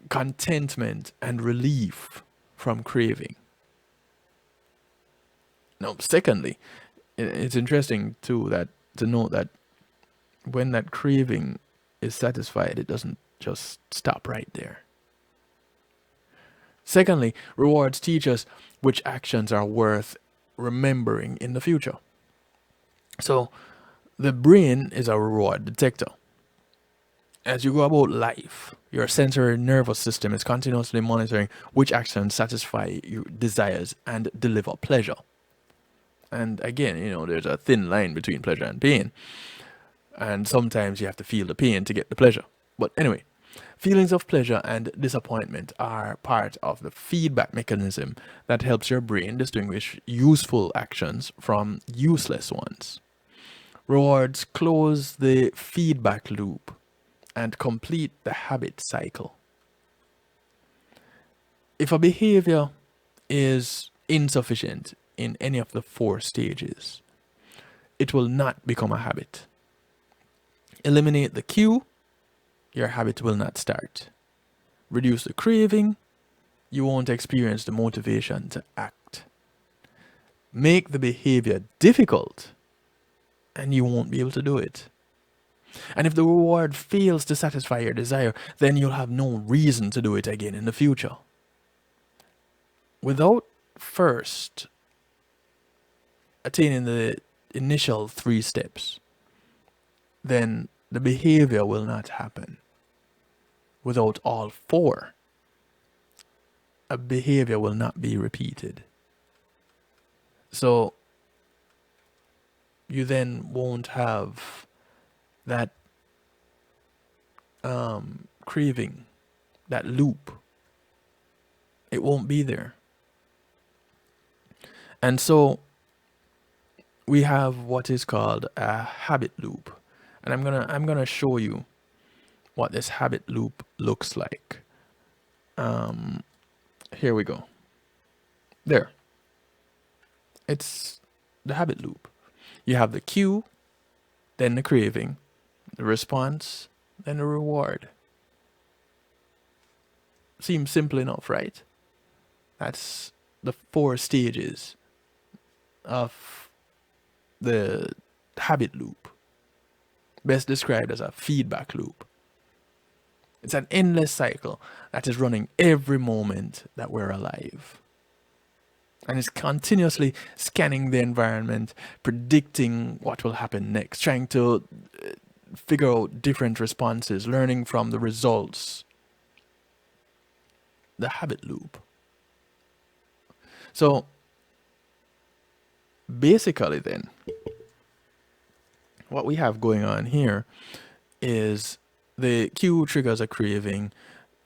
contentment and relief from craving. Now, secondly, it's interesting too to note that when that craving is satisfied, it doesn't just stop right there. Secondly, rewards teach us which actions are worth remembering in the future. So, the brain is a reward detector. As you go about life, your sensory nervous system is continuously monitoring which actions satisfy your desires and deliver pleasure. And again, there's a thin line between pleasure and pain. And sometimes you have to feel the pain to get the pleasure. But anyway, feelings of pleasure and disappointment are part of the feedback mechanism that helps your brain distinguish useful actions from useless ones. Rewards close the feedback loop and complete the habit cycle. If a behavior is insufficient in any of the 4 stages, it will not become a habit. Eliminate the cue, your habit will not start. Reduce the craving, you won't experience the motivation to act. Make the behavior difficult, and you won't be able to do it. And if the reward fails to satisfy your desire, then you'll have no reason to do it again in the future. Without first attaining the initial 3 steps, then the behavior will not happen. Without all 4, a behavior will not be repeated. So you then won't have that craving, that loop. It won't be there. And so we have what is called a habit loop. And I'm gonna show you what this habit loop looks like. Here we go. There. It's the habit loop. You have the cue, then the craving, the response, then the reward. Seems simple enough, right? That's the 4 stages of the habit loop. Best described as a feedback loop. It's an endless cycle that is running every moment that we're alive. And it's continuously scanning the environment, predicting what will happen next, trying to figure out different responses, learning from the results. The habit loop. So, basically then, what we have going on here is the cue triggers a craving,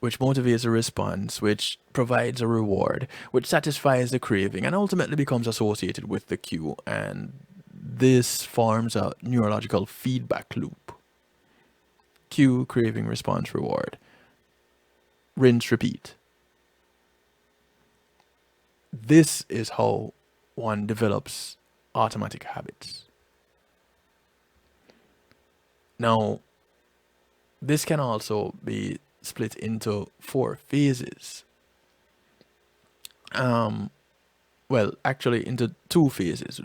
which motivates a response, which provides a reward, which satisfies the craving, and ultimately becomes associated with the cue. And this forms a neurological feedback loop. Cue, craving, response, reward. Rinse, repeat. This is how one develops automatic habits. Now, this can also be split into 4 phases. Well, actually into 2 phases.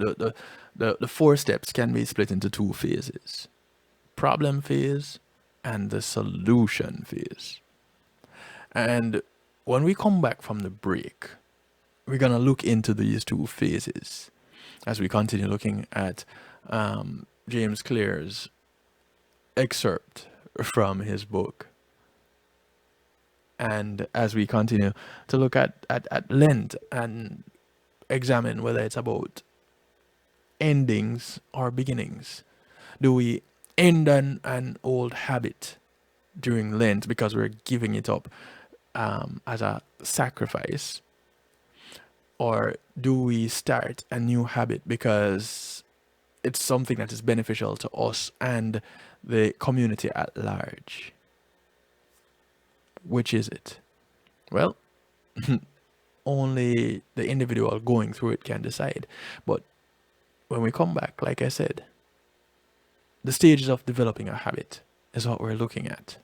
The 4 steps can be split into 2 phases. Problem phase and the solution phase. And when we come back from the break, we're going to look into these 2 phases as we continue looking at James Clear's excerpt from his book. And as we continue to look at Lent and examine whether it's about endings or beginnings. Do we end an old habit during Lent because we're giving it up as a sacrifice? Or do we start a new habit because it's something that is beneficial to us and the community at large? Which is it? Well, only the individual going through it can decide. But when we come back, like I said, the stages of developing a habit is what we're looking at.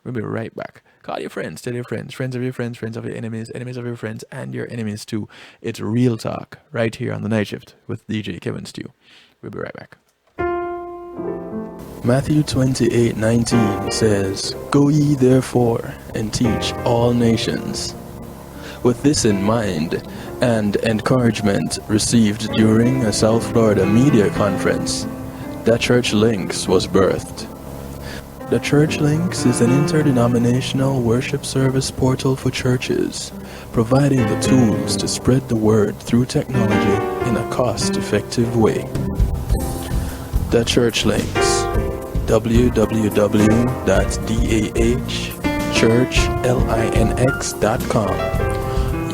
We'll be right back. Call your friends, tell your friends, friends of your friends, friends of your enemies, enemies of your friends, and your enemies too. It's Real Talk right here on The Night Shift with DJ Kevin Stew. We'll be right back. Matthew 28:19 says, "Go ye therefore and teach all nations." With this in mind and encouragement received during a South Florida media conference, The Church Links was birthed. The Church Links is an interdenominational worship service portal for churches, providing the tools to spread the word through technology in a cost-effective way. The Church Links, www.dahchurchlinx.com.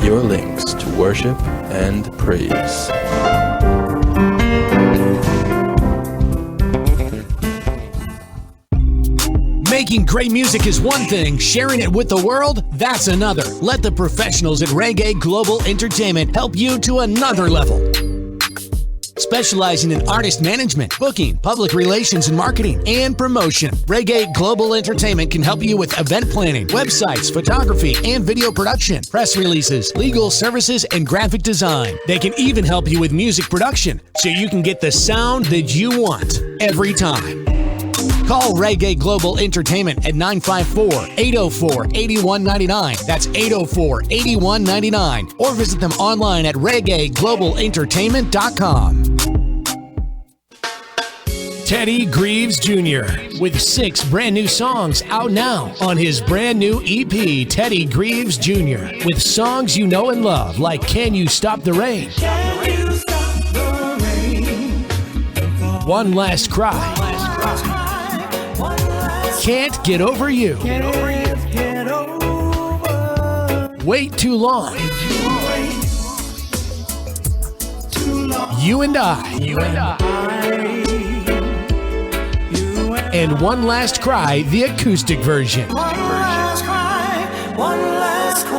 Your links to worship and praise. Making great music is one thing, sharing it with the world, that's another. Let the professionals at Reggae Global Entertainment help you to another level. Specializing in artist management, booking, public relations and marketing, and promotion, Reggae Global Entertainment can help you with event planning, websites, photography, and video production, press releases, legal services, and graphic design. They can even help you with music production, so you can get the sound that you want every time. Call Reggae Global Entertainment at 954-804-8199. That's 804-8199. Or visit them online at reggaeglobalentertainment.com. Teddy Greaves Jr. with 6 brand new songs out now on his brand new EP, Teddy Greaves Jr. with songs you know and love like Can You Stop the Rain? One Last Cry. Can't Get Over You. Wait Too Long. You and I. And One Last Cry, the acoustic version.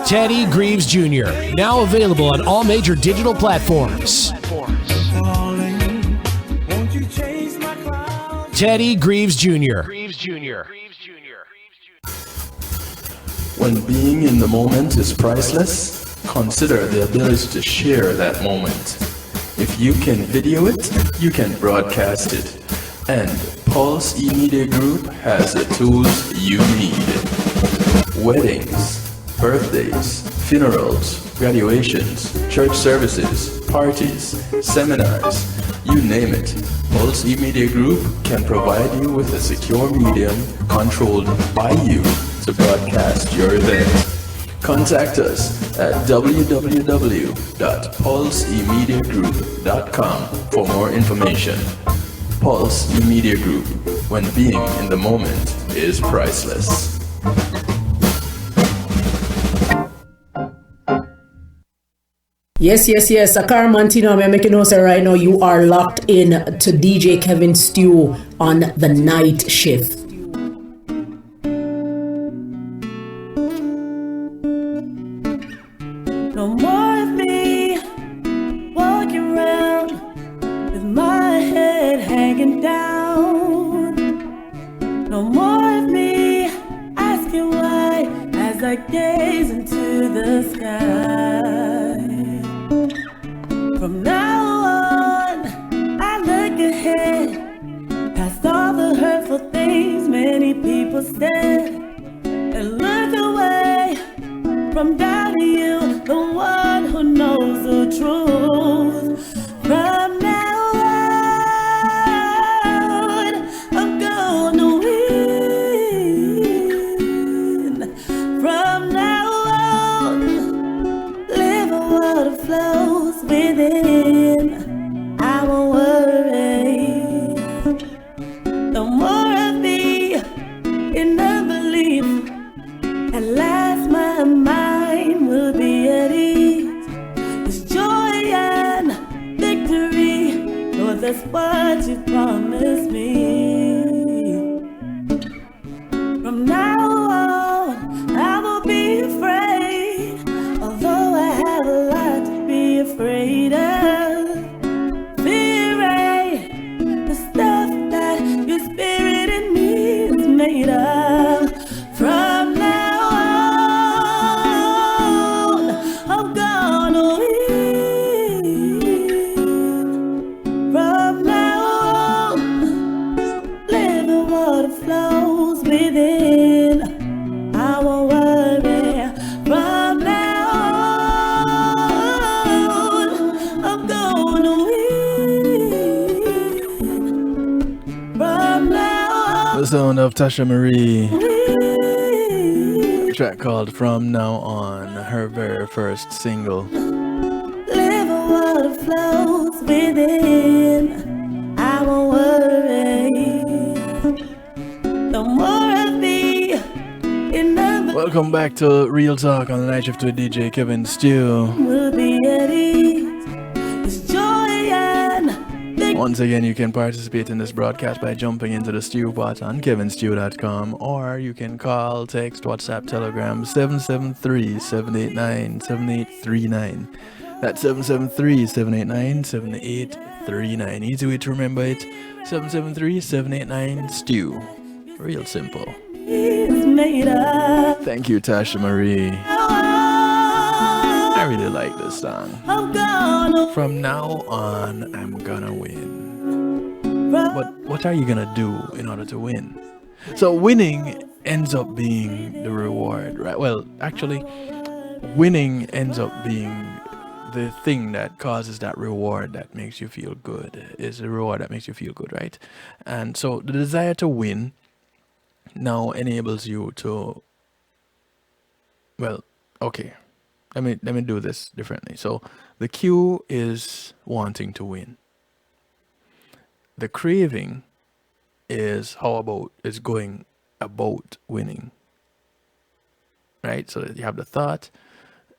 Teddy Greaves Jr. Now available on all major digital platforms. Teddy Greaves Jr. When being in the moment is priceless, consider the ability to share that moment. If you can video it, you can broadcast it. And Pulse eMedia Group has the tools you need. Weddings, birthdays, funerals, graduations, church services, parties, seminars, you name it. Pulse eMedia Group can provide you with a secure medium controlled by you to broadcast your event. Contact us at www.pulsemediagroup.com for more information. Pulse Media Group, when being in the moment is priceless. Yes. Akar Mantino, I'm making notes right now. You are locked in to DJ Kevin Stew on the night shift. No more of me walking around with my head hanging down. No more of me asking why as I gaze into the sky. From now on, I look ahead, past all the hurtful things many people said, and look away from doubting you, the one who knows the truth. From now on, I'm gonna win. From now on, live a water flows within. I won't worry. No more of me in unbelief. At last my mind will be at ease. There's joy and victory, Lord, that's what you promised me. From now on, I won't be afraid, although I have a lot to be afraid of. Fear ain't the stuff that your spirit in me is made of. From now on, I'm gonna win. From now on, living water flows within. I won't worry. From now on, I'm gonna win. From now The sound of Tasha Marie. A track called From Now On, her very first single. live a water flows within. I won't worry. No more of me in Welcome back to Real Talk on the Night Shift with DJ Kevin Stew. will be at ease. There's joy and Once again, you can participate in this broadcast by jumping into the Stew bot on kevinstew.com, or you can call, text, WhatsApp, Telegram 773-789-7839. That's 773-789-7839. Easy way to remember it, 773-789-STEW. Real simple. is made up. Thank you, Tasha Marie. I really like this song. I'm gonna From now on, I'm gonna win. But what are you gonna do in order to win? So winning ends up being the reward, right? Well, actually, winning ends up being the thing that causes that reward that makes you feel good. Is the reward that makes you feel good, right? And so the desire to win now enables you to, well, okay, let me do this differently. So the cue is wanting to win. The craving is going about winning, right? So you have the thought,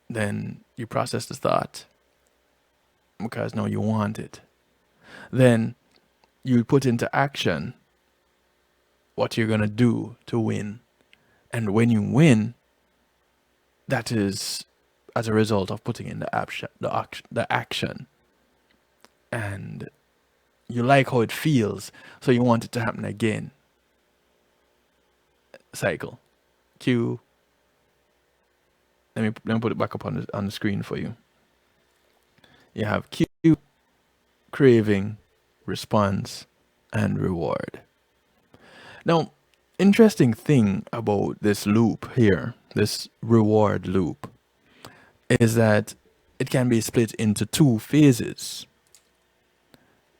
then you process the thought because now you want it. Then you put into action what you're gonna do to win, and when you win, that is as a result of putting in the action, and you like how it feels, so you want it to happen again. Cycle. Cue. Let me put it back up on the screen for you. You have cue, craving, response, and reward. Now, interesting thing about this loop here, this reward loop, is that it can be split into two phases.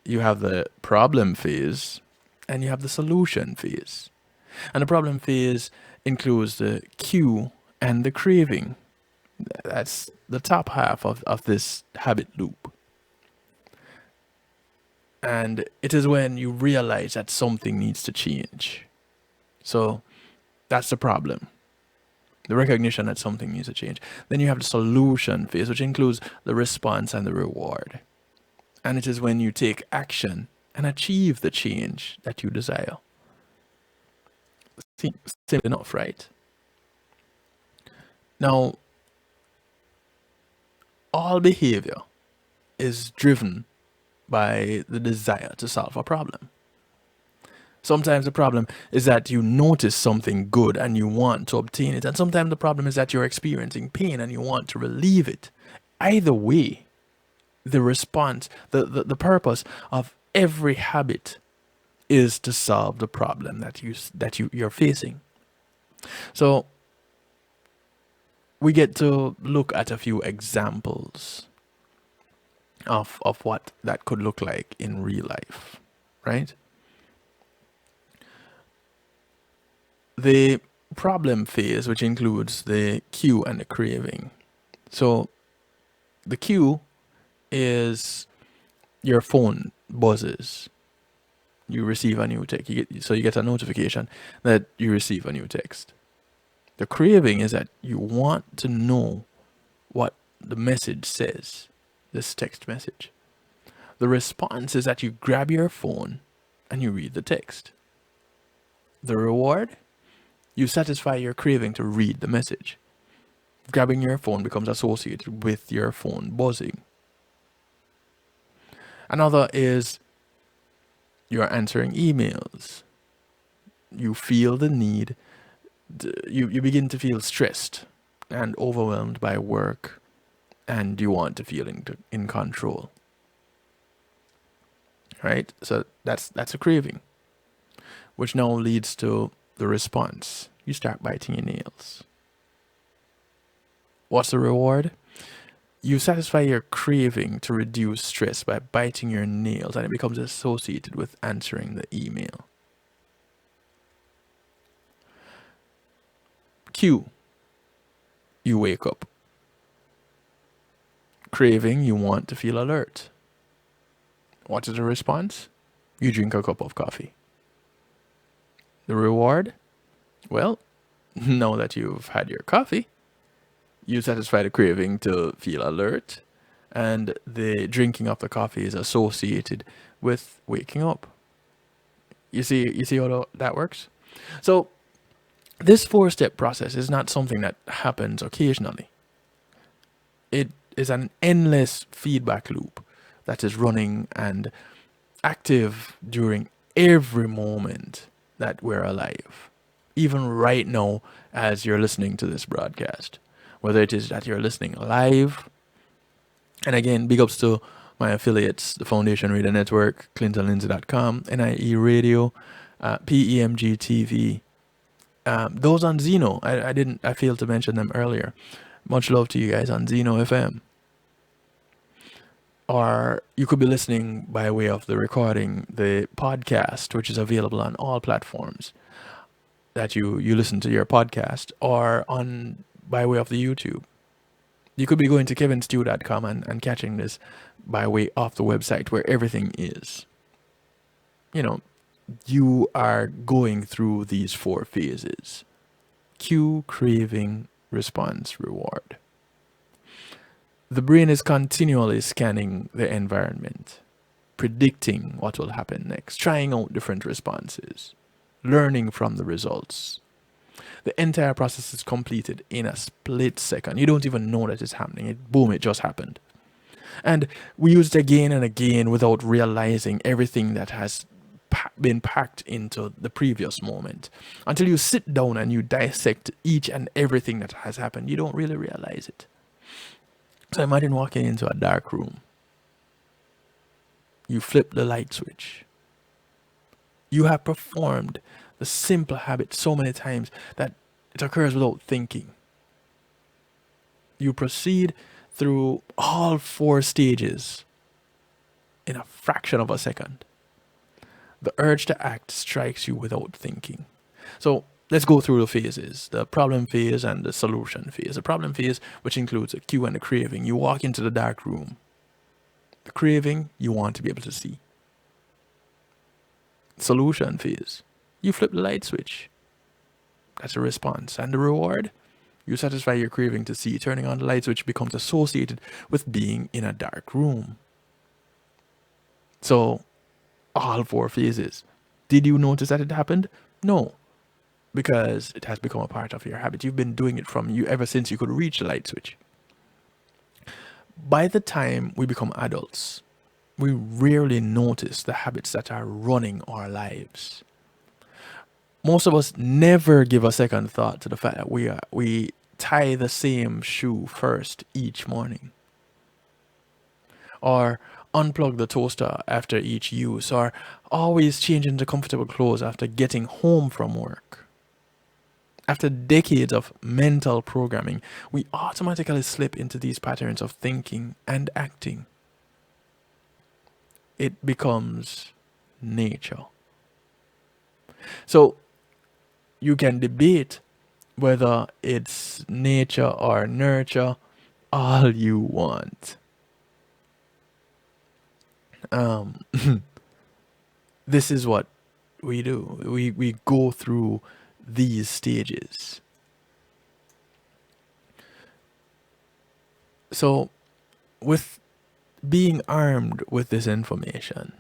You have the problem phase and you have the solution phase. And the problem phase includes the cue and the craving. That's the top half of this habit loop. And it is when you realize that something needs to change. So that's the problem. The recognition that something needs to change. Then you have the solution phase, which includes the response and the reward. And it is when you take action and achieve the change that you desire. Simple enough, right? Now, all behavior is driven by the desire to solve a problem. Sometimes the problem is that you notice something good and you want to obtain it. And sometimes the problem is that you're experiencing pain and you want to relieve it. Either way, the response, the purpose of every habit is to solve the problem that you're facing. So we get to look at a few examples of what that could look like in real life, right? The problem phase, which includes the cue and the craving. So the cue is your phone buzzes. You receive a new text. You get a notification that you receive a new text. The craving is that you want to know what the message says, this text message. The response is that you grab your phone and you read the text. The reward? You satisfy your craving to read the message. Grabbing your phone becomes associated with your phone buzzing. Another is you're answering emails. You feel the need, you begin to feel stressed and overwhelmed by work, and you want to feel in control. Right? So that's a craving, which now leads to the response. You start biting your nails. What's the reward? You satisfy your craving to reduce stress by biting your nails, and it becomes associated with answering the email. Cue. You wake up. Craving, you want to feel alert. What is the response? You drink a cup of coffee. The reward? Well, now that you've had your coffee, you satisfy the craving to feel alert, and the drinking of the coffee is associated with waking up. You see how that works? So this 4-step process is not something that happens occasionally. It is an endless feedback loop that is running and active during every moment that we're alive. Even right now, as you're listening to this broadcast, whether it is that you're listening live, and again, big ups to my affiliates, the Foundation Radio Network, ClintonLindsay.com, NIE Radio, PEMG TV, those on Zeno. I failed to mention them earlier. Much love to you guys on Zeno FM. Or you could be listening by way of the recording, the podcast, which is available on all platforms that you listen to your podcast, or by way of the YouTube. You could be going to kevinstew.com and catching this by way of the website where everything is. You know, you are going through these 4 phases: cue, craving, response, reward. The brain is continually scanning the environment, predicting what will happen next, trying out different responses, learning from the results. The entire process is completed in a split second. You don't even know that it's happening. Boom, it just happened. And we use it again and again without realizing everything that has been packed into the previous moment. Until you sit down and you dissect each and everything that has happened, you don't really realize it. So imagine walking into a dark room. You flip the light switch. You have performed the simple habit so many times that it occurs without thinking. You proceed through all 4 stages in a fraction of a second. The urge to act strikes you without thinking. So let's go through the phases, the problem phase and the solution phase. The problem phase, which includes the cue and the craving. You walk into the dark room. The craving, you want to be able to see. Solution phase, you flip the light switch. That's a response. And the reward, you satisfy your craving to see. Turning on the light switch becomes associated with being in a dark room. So, all 4 phases. Did you notice that it happened? No. Because it has become a part of your habit. You've been doing it from you ever since you could reach the light switch. By the time we become adults, we rarely notice the habits that are running our lives. Most of us never give a second thought to the fact that we tie the same shoe first each morning, or unplug the toaster after each use, or always change into comfortable clothes after getting home from work. After decades of mental programming, we automatically slip into these patterns of thinking and acting. It becomes nature. So, you can debate whether it's nature or nurture all you want. This is what we do. We go through these stages. So, with being armed with this information,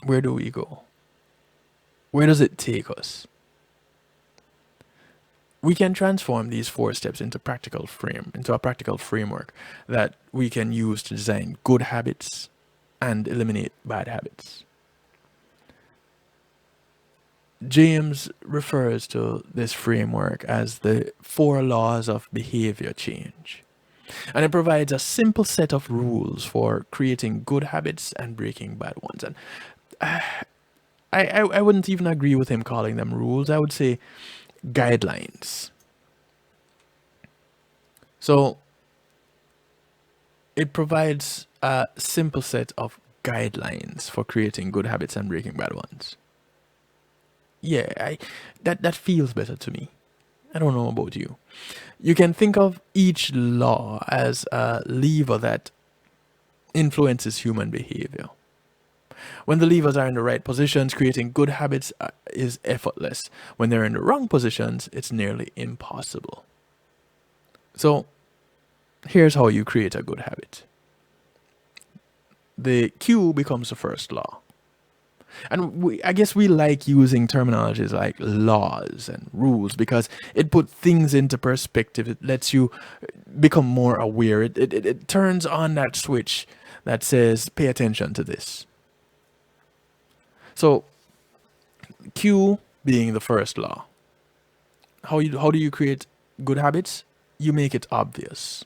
where do we go? Where does it take us? We can transform these 4 steps into a practical framework that we can use to design good habits and eliminate bad habits. James refers to this framework as the 4 laws of behavior change. And it provides a simple set of rules for creating good habits and breaking bad ones. And I wouldn't even agree with him calling them rules. I would say guidelines. So it provides a simple set of guidelines for creating good habits and breaking bad ones. Yeah, that feels better to me. I don't know about you. You can think of each law as a lever that influences human behavior. When the levers are in the right positions, creating good habits is effortless. When they're in the wrong positions, it's nearly impossible. So, here's how you create a good habit. The cue becomes the first law. And I guess we like using terminologies like laws and rules because it puts things into perspective. It lets you become more aware. It turns on that switch that says, pay attention to this. So, cue being the first law. How do you create good habits? You make it obvious.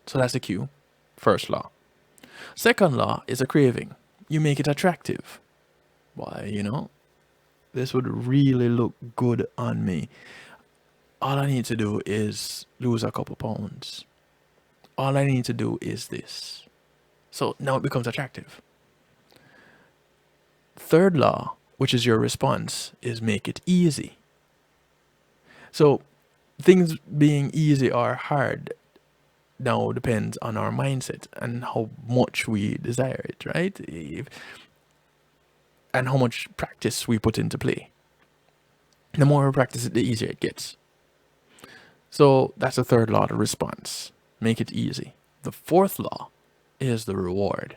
So that's the cue. First law. Second law is a craving. You make it attractive. Why, this would really look good on me. All I need to do is lose a couple pounds. All I need to do is this. So now it becomes attractive. Third law, which is your response, is make it easy. So things being easy or hard now depends on our mindset and how much we desire it, right? And how much practice we put into play. The more we practice it, the easier it gets. So that's the third law, the response. Make it easy. The fourth law is the reward.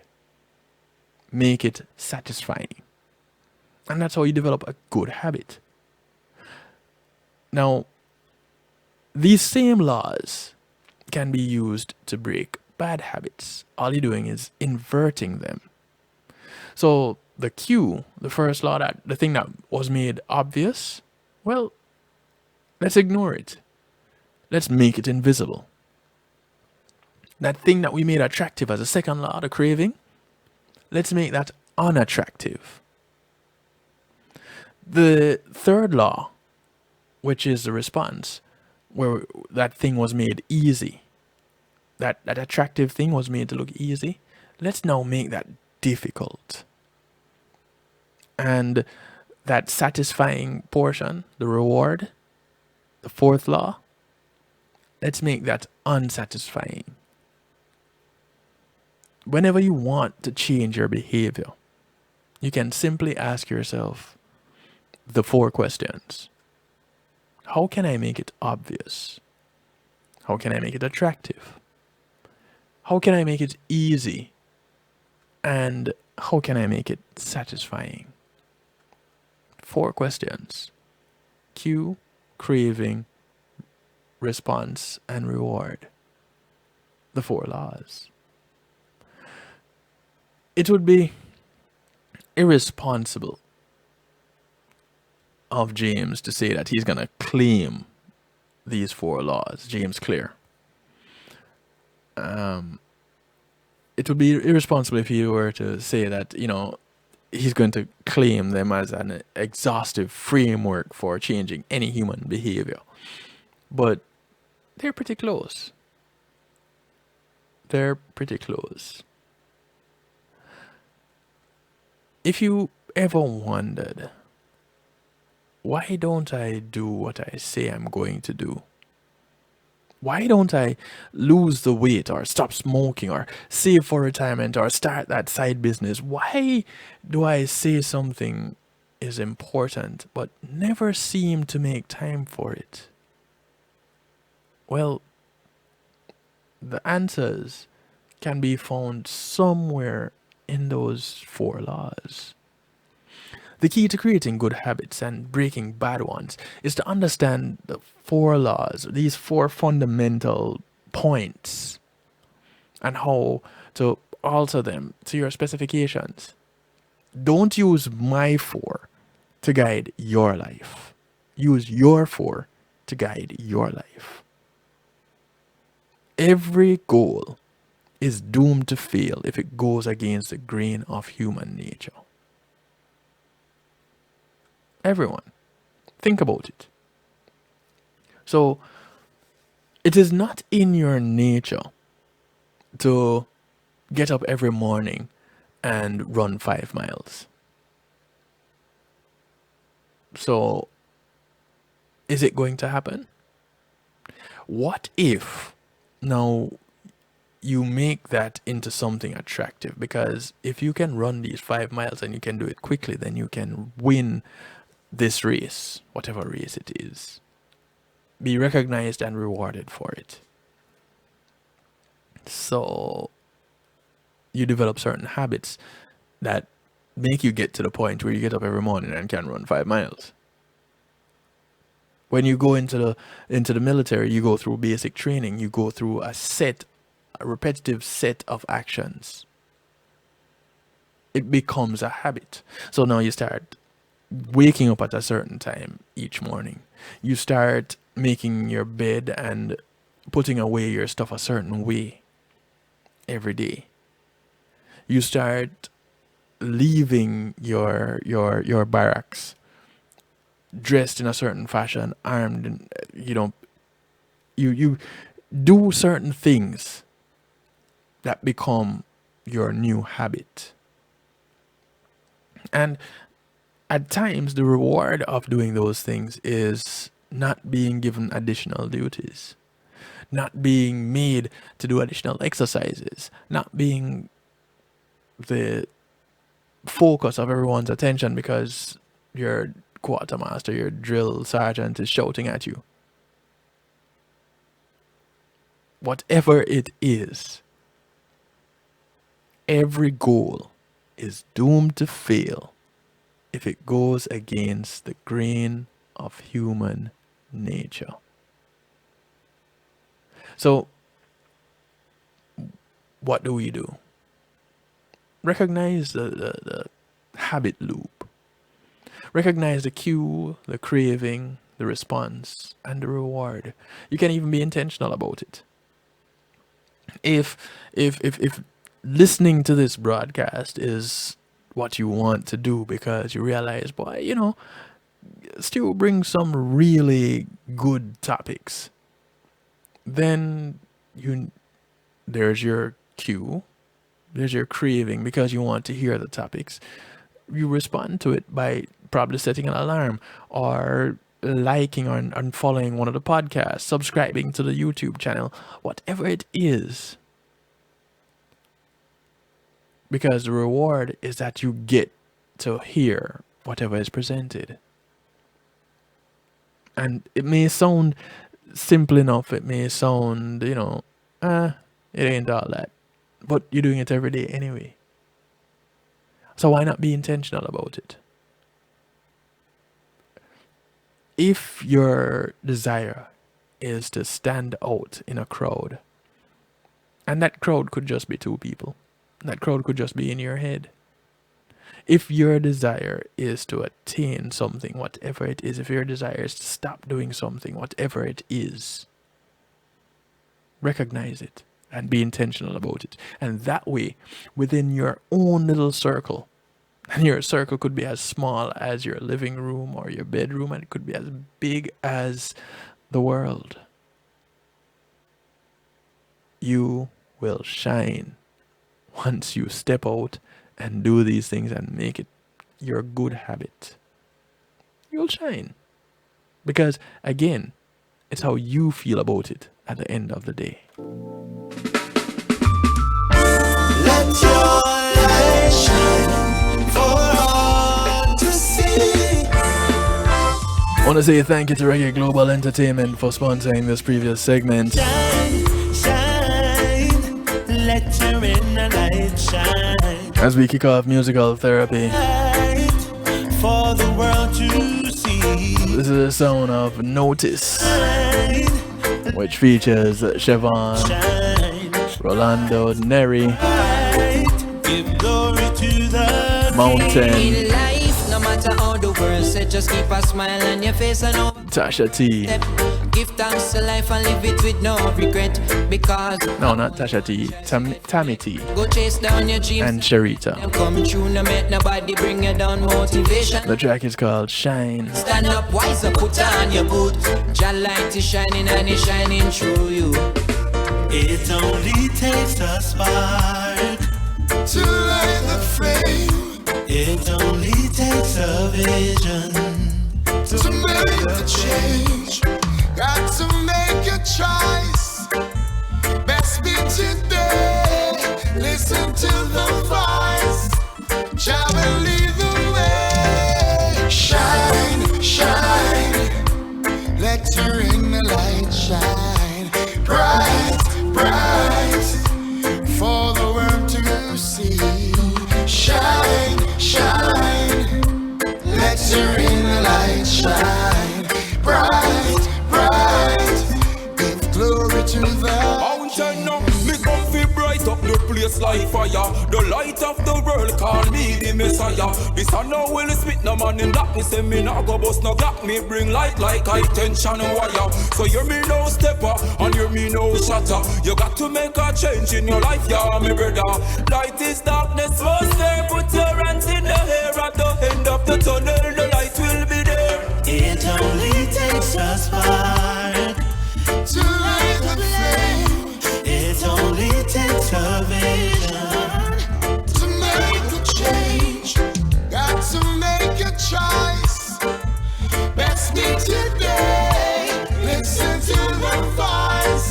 Make it satisfying. And that's how you develop a good habit. Now, these same laws can be used to break bad habits. All you're doing is inverting them. So the cue, the first law, the thing that was made obvious, well, let's ignore it. Let's make it invisible. That thing that we made attractive as a second law, the craving, let's make that unattractive. The third law, which is the response, where that thing was made easy, that attractive thing was made to look easy, let's now make that difficult. And that satisfying portion, the reward, the fourth law, let's make that unsatisfying. Whenever you want to change your behavior, you can simply ask yourself the 4 questions. How can I make it obvious? How can I make it attractive? How can I make it easy? And how can I make it satisfying? 4 questions. Cue, craving, response, and reward. The 4 laws. It would be irresponsible of James to say that he's going to claim these 4 laws. James Clear. It would be irresponsible if he were to say that, he's going to claim them as an exhaustive framework for changing any human behavior. But they're pretty close. They're pretty close. If you ever wondered, why don't I do what I say I'm going to do? Why don't I lose the weight or stop smoking or save for retirement or start that side business? Why do I say something is important but never seem to make time for it? Well, the answers can be found somewhere in those 4 laws. The key to creating good habits and breaking bad ones is to understand the 4 laws, these 4 fundamental points, and how to alter them to your specifications. Don't use my 4 to guide your life. Use your 4 to guide your life. Every goal is doomed to fail if it goes against the grain of human nature. Everyone. Think about it. So, it is not in your nature to get up every morning and run 5 miles. So, is it going to happen? What if now you make that into something attractive? Because if you can run these 5 miles and you can do it quickly, then you can win this race, whatever race it is. Be recognized and rewarded for it. So you develop certain habits that make you get to the point where you get up every morning and can run 5 miles. When you go into the military, you go through basic training. You go through a repetitive set of actions. It becomes a habit. So now you start waking up at a certain time each morning. You start making your bed and putting away your stuff a certain way every day. You start leaving your barracks dressed in a certain fashion, armed, and you do certain things that become your new habit. And at times, the reward of doing those things is not being given additional duties, not being made to do additional exercises, not being the focus of everyone's attention because your quartermaster, your drill sergeant is shouting at you. Whatever it is, every goal is doomed to fail if it goes against the grain of human nature. So, what do we do? Recognize the habit loop. Recognize the cue, the craving, the response, and the reward. You can even be intentional about it. If listening to this broadcast is what you want to do because you realize, boy, Stu brings some really good topics, then there's your cue, there's your craving because you want to hear the topics. You respond to it by probably setting an alarm, or liking or and following one of the podcasts, subscribing to the YouTube channel, whatever it is. Because the reward is that you get to hear whatever is presented. And it may sound simple enough, it may sound, it ain't all that. But you're doing it every day anyway. So why not be intentional about it? If your desire is to stand out in a crowd, and that crowd could just be 2 people, that crowd could just be in your head. If your desire is to attain something, whatever it is, if your desire is to stop doing something, whatever it is, recognize it and be intentional about it. And that way, within your own little circle, and your circle could be as small as your living room or your bedroom, and it could be as big as the world, you will shine once you step out and do these things and make it your good habit. You'll shine. Because, again, it's how you feel about it at the end of the day. Let your light shine for all to see. I want to say thank you to Reggae Global Entertainment for sponsoring this previous segment. Shine, shine, let your inner light shine. As we kick off musical therapy, For the world to see. this is the sound of Notice, which features Siobhan, Rolando, Neri, Give glory to the Mountain, In life, no matter how the world said, just keep a smile on your face and no Tasha T. give thanks to life and live it with no regret. Because No, not Tasha T. Tammy T. go chase down your dreams And Sharita. and coming true, no make nobody bring you down. Motivation. The track is called Shine. Stand up, wise up, put on your boot. Your light is shining and it's shining through you. It only takes a spark to light the flame. It only takes a vision to make the change. Got to make a choice. Best be today. Listen to the voice. Shall we lead the way? Shine, shine. Let your inner light shine. Bright, bright. For the world to see. Shine, shine. Let your inner light shine. Bright, bright. Give glory to the Mountain up, me come fi bright up the place like fire. The light of the world call me the Messiah. This I know will spit no man in darkness. Say me nah go bust no gap. Me bring light like high tension wire. So hear me no stepper and hear me no shatter. You got to make a change in your life, yeah, me brother. Light is darkness, first there. Put your hands in the air at the end of the tunnel. The light will be there. It only takes a spark to light the flame. It only takes a vision to make a change. Got to make a choice. Best be today. Listen to the voice.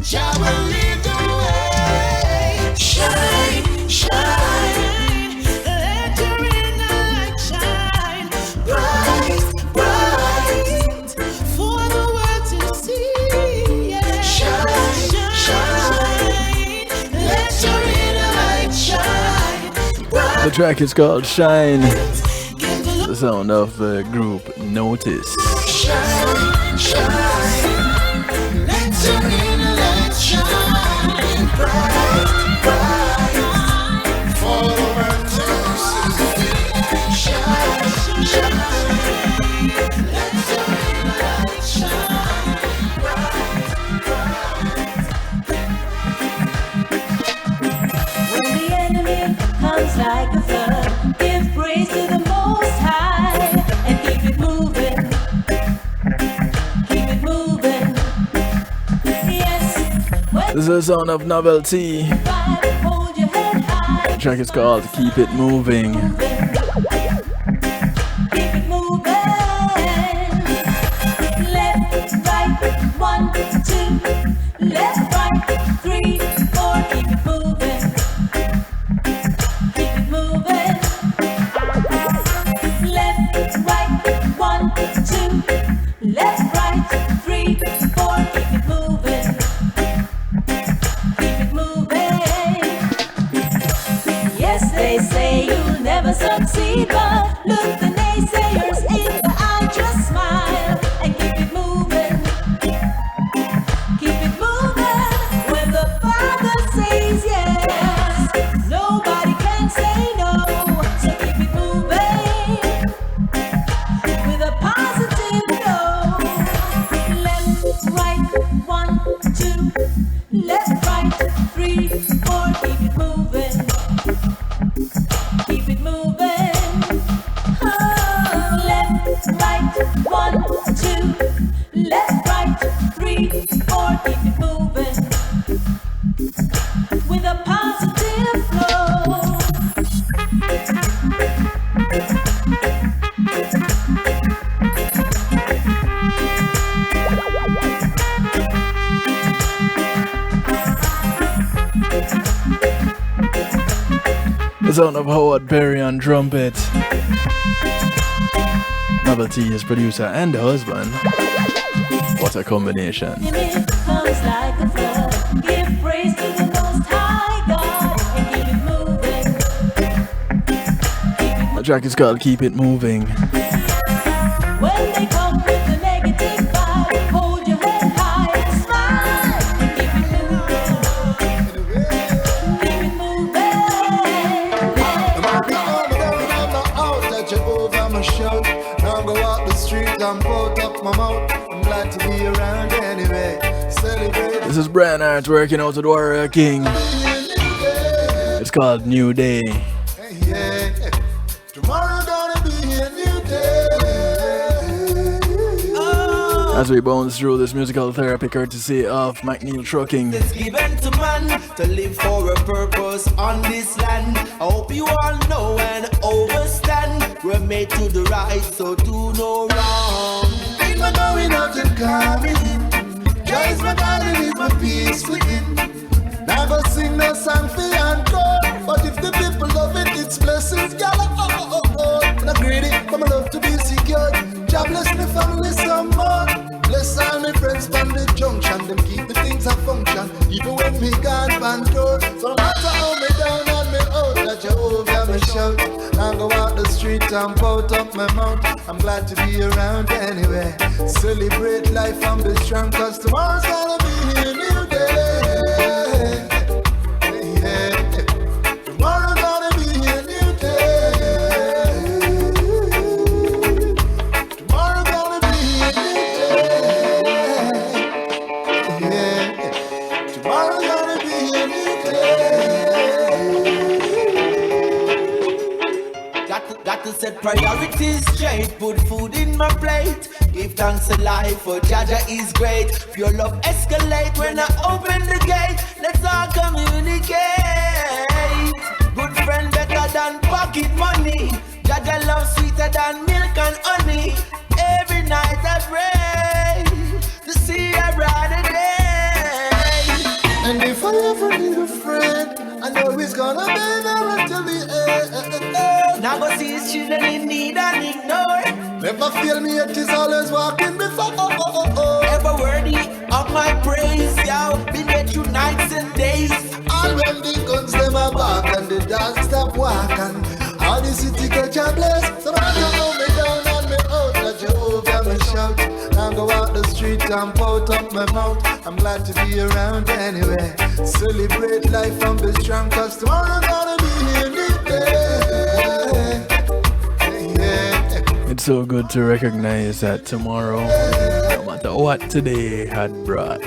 Shall we lead the way? Shine, shine. Let your inner light shine. Bright, bright. For the world to see. Yeah. Shine, shine. Let your inner light shine. Bright. The track is called Shine. The sound of the group Notice. Shine, shine. Let your inner light shine. Bright, bright. For the world to see. Shine, shine. Let your inner light shine. Bright, bright. When the enemy comes like a flood, give praise to the Most High and keep it moving. Keep it moving. Yes. When This is the sound of Novelty. hold your head high. The track is called Keep It Moving. Keep right, 1, 2, left, right, 3, 4, keep it moving. Keep it moving. Oh, left, right, 1, 2, left, right, 3, 4, keep it moving. With a positive flow. The sound of Howard Berry on trumpet. Novelty is producer and husband. What a combination. It comes like a flood. Give praise to the Most High God and keep it moving. The track is called Keep It Moving. When they come with the negative vibe, hold your head high and smile. Keep it moving. Keep it moving. Now go out the street and put up my mouth. I'm glad to be around anyway. Celebrate. This is Brian Hart working out with Warrior King. It's called New Day. Yeah. Tomorrow gonna be a new day. As we bounce through this musical therapy courtesy of McNeil Trucking. It's given to man to live for a purpose on this land. I hope you all know and understand. We're made to the right, so do no wrong. Ain't my going out and coming in. Joy is my body, is my peace within. Never sing no song for encore. But if the people love it, it's blessings, girl. I'm not greedy, but my love to be secured. God bless my family some more. Bless all my friends from the junction. Them keep the things a function. Even when me gone van tour. So no matter how me down and me out, that Jehovah me shout. Now go out the street and pout up my mouth. I'm glad to be around anyway. Celebrate life and be strong, cause tomorrow's gonna be a new day. Yeah. Tomorrow's gonna be a new day. Tomorrow's gonna be a new day. Yeah. Tomorrow's gonna be a new day. Got to set priorities straight. Put food in my plate. Give thanks to life, for Jaja is great. Pure love escalate when I open the gate. Let's all communicate. Good friend better than pocket money. Jaja love sweeter than milk and honey. Every night I pray to see a brighter day. And if I ever need a friend, I know he's gonna be there until the end. Now go see his children in need and ignore. Never feel me, it is always walking before. Ever worthy of my praise, yo. Been there through nights and days. All when the guns them are back and the dogs stop walking. All the city catch a bless. So I don't know me down and me out. That Jehovah me shout. Now go out the street and pout up my mouth. I'm glad to be around anyway. Celebrate life and be strong, cause tomorrow gonna be a new day. It's so good to recognize that tomorrow, no matter what today had brought,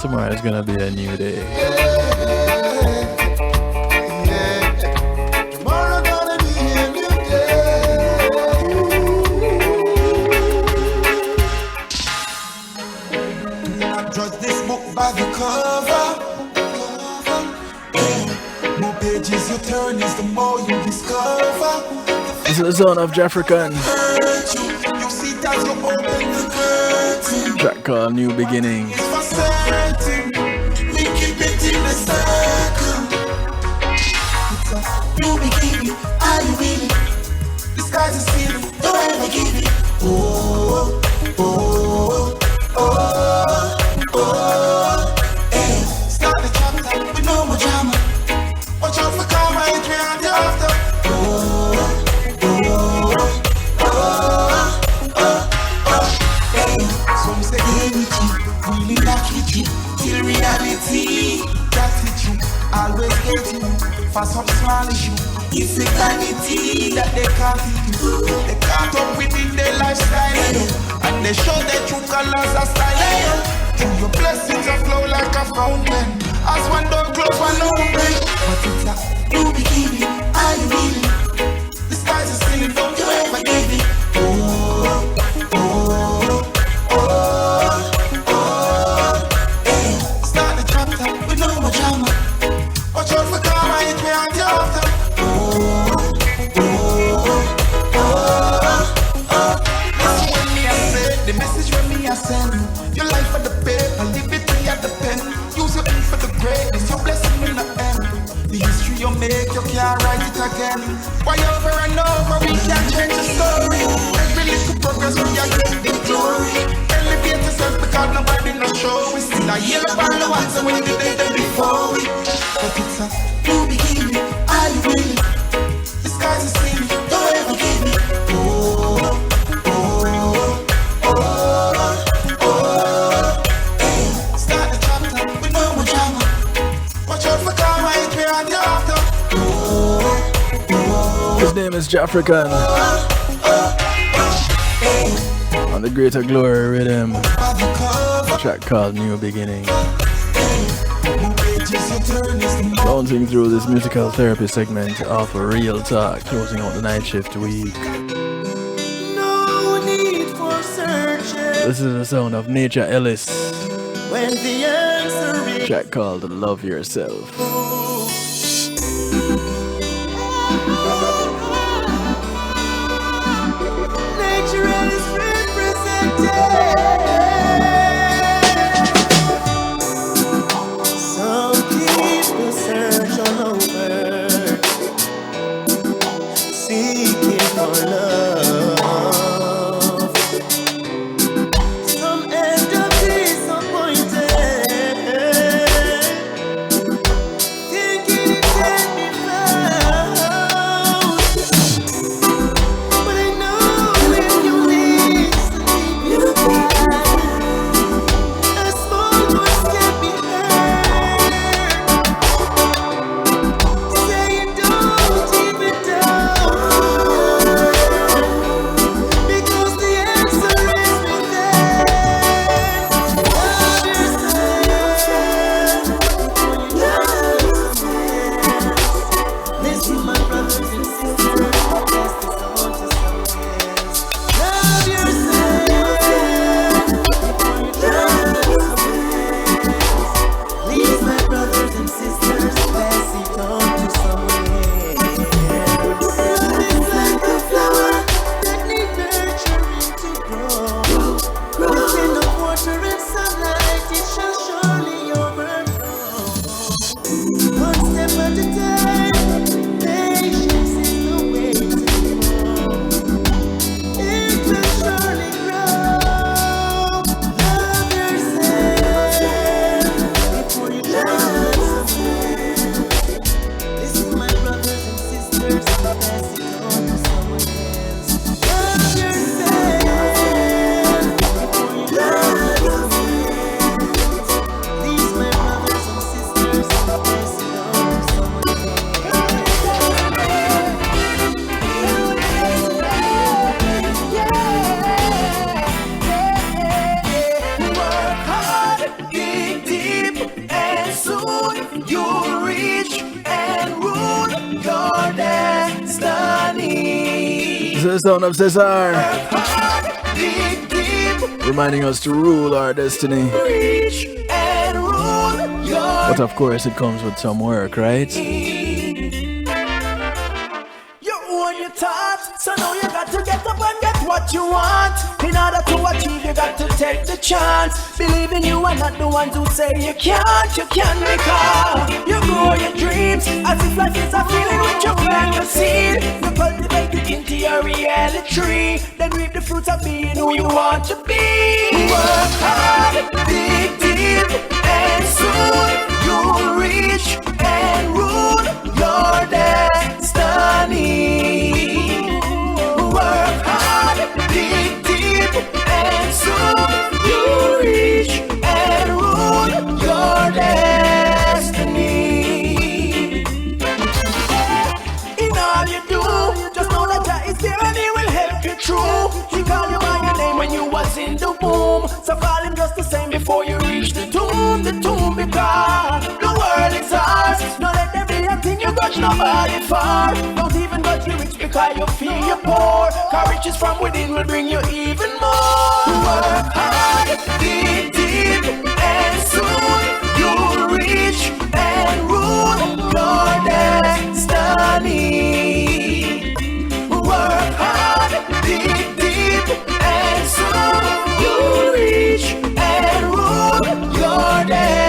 tomorrow is gonna be a new day. Tomorrow gonna be a new day. Do not judge this book by the cover. More pages you turn is the more you discover. This is the sound of Jeffrican. You see that you open the curtain. Track called New Beginnings. It's for certain. We keep it in the circle. It's a new beginning. Are you with it? The sky's a ceiling. Don't ever give it. Oh, oh, oh, oh, oh. Hey, start the chapter with no more drama. Watch out for karma, it may have the after. Some say energy, really not with you. Till reality, that's it you. Always get you, for some small issue. It's a vanity that they can't do. They can't up within their lifestyle, and they show their true colors are style. Through your blessings I flow like a fountain. As one door close, one open. But it's a new beginning, are you really? The skies are still, don't you ever give it. Oh, oh, oh, oh, hey. Start the chapter with no more drama. Watch out for karma, it may have you after. Oh, oh, oh, oh. Listen when me I say, the message when me I send. Your life for the paper, leave it till you at the pen. Use your ink for the greatness, your blessing will not end. The history you make, you can't write it again. Why over and over, we can't change the story. Every little progress, we are getting glory. Elevate yourself because nobody no show. We still a yellow by the ones and we did it before we. But it's a new beginning, are you really? The skies are steamy, don't ever give me. Oh, oh, oh, oh, hey. Start the chapter with no more drama. Watch out for karma, it may have you after. His name is Jafrican. On the Greater Glory Rhythm. A track called New Beginning. Bouncing through this musical therapy segment of Real Talk, closing out the night shift week. No need for searching. This is the sound of Nature Ellis. When the answer A is track called Love Yourself. nature is represented. Some people search all over, seeking for love. Some end up disappointed, thinking it can be found. But I know if you listen, you find a small voice can be heard. Say you don't even doubt, because the answer is within. Love yourself before you love someone else. Listen, my brothers and sisters, pass this on to someone else. Love yourself before you love someone else. Please, my brothers and sisters, pass it on to someone else. Love is like a flower that needs nurturing to grow. Within the water and sunlight, it shall surely overflow. One step at a time, patience is the way to go. It will surely grow. Love yourself before you love someone. Listen, my brothers and sisters, pass it on to someone else. Love yourself before you love someone else. Please, my brothers and sisters, pass it on to someone else. Work hard, dig deep, and soon you'll reach and rule your destiny. This is the sound of Cesar, Dig deep, reminding us to rule our destiny. reach and rule your But of course, it comes with some work, right? You own your thoughts, so now you got to get up and get what you want. In order to achieve, you got to take the chance. Believe in you and not the ones who say you can't. You can because you grow your dreams as if life is a feeling with your plant a seed. You cultivate it into your reality tree, then reap the fruits of being who you want to be. Work hard, dig deep, and soon you'll reach and rule your destiny. Work hard, dig deep, and soon you'll reach and rule your destiny. In all you do, just know that Jah is there and He will help you through. He called you by your name when you was in the grudge nobody for. Don't even grudge you rich because you feel you're poor. Cause riches from within will bring you even more. Work hard, dig deep, and soon you'll reach and rule your destiny. Work hard, dig deep, and soon you'll reach and rule your destiny.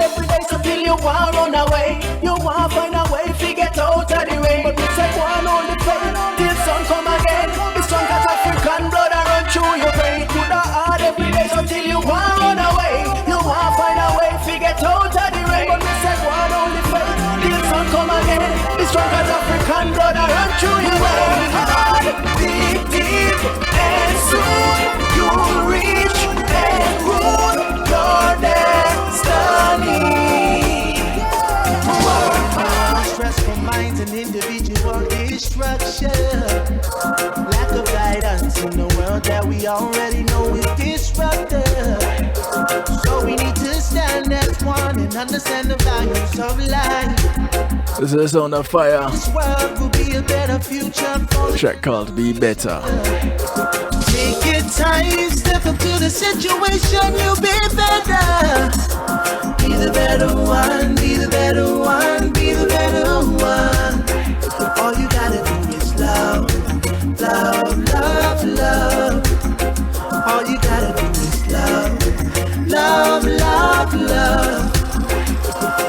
Every day, so till you want run away, you want find a way to get out of the rain. But we say one only pain till sun come again. Be strong as African blood and run through your vein. Put a hard every day, so till you want run away, you want find a way to get out of the rain. But we say one only pain till sun come again. Be strong as African blood and run through your vein. Hard, deep, deep, and soon you'll reach and rule your destiny. Stressful minds and individual destruction. Lack of guidance in the world that we already know is disrupted. So we need to stand as one and understand the values of life. This is the sound of fire. This world will be a better future for Track called Be Better. Take your time, step up to the situation, you'll be better. Be the better one, be the better one, be the better one. All you gotta do is love, love, love, love. All you gotta do is love, love, love, love.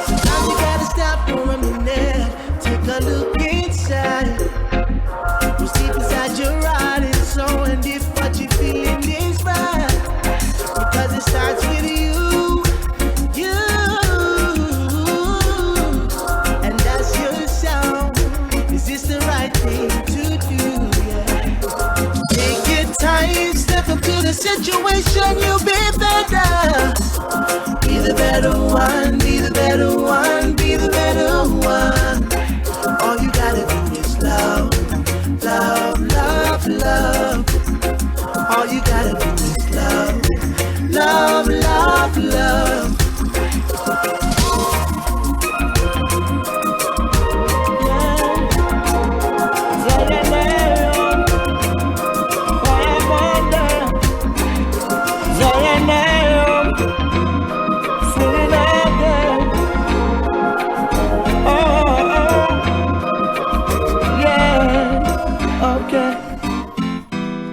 Sometimes you gotta stop for a minute, take a look inside. What's deep inside your heart is so, and if what you feeling is right, because it starts with you. To the situation, you'll be better. Be the better one, be the better one, be the better one. All you gotta do is love, love, love, love. All you gotta do is love, love, love, love.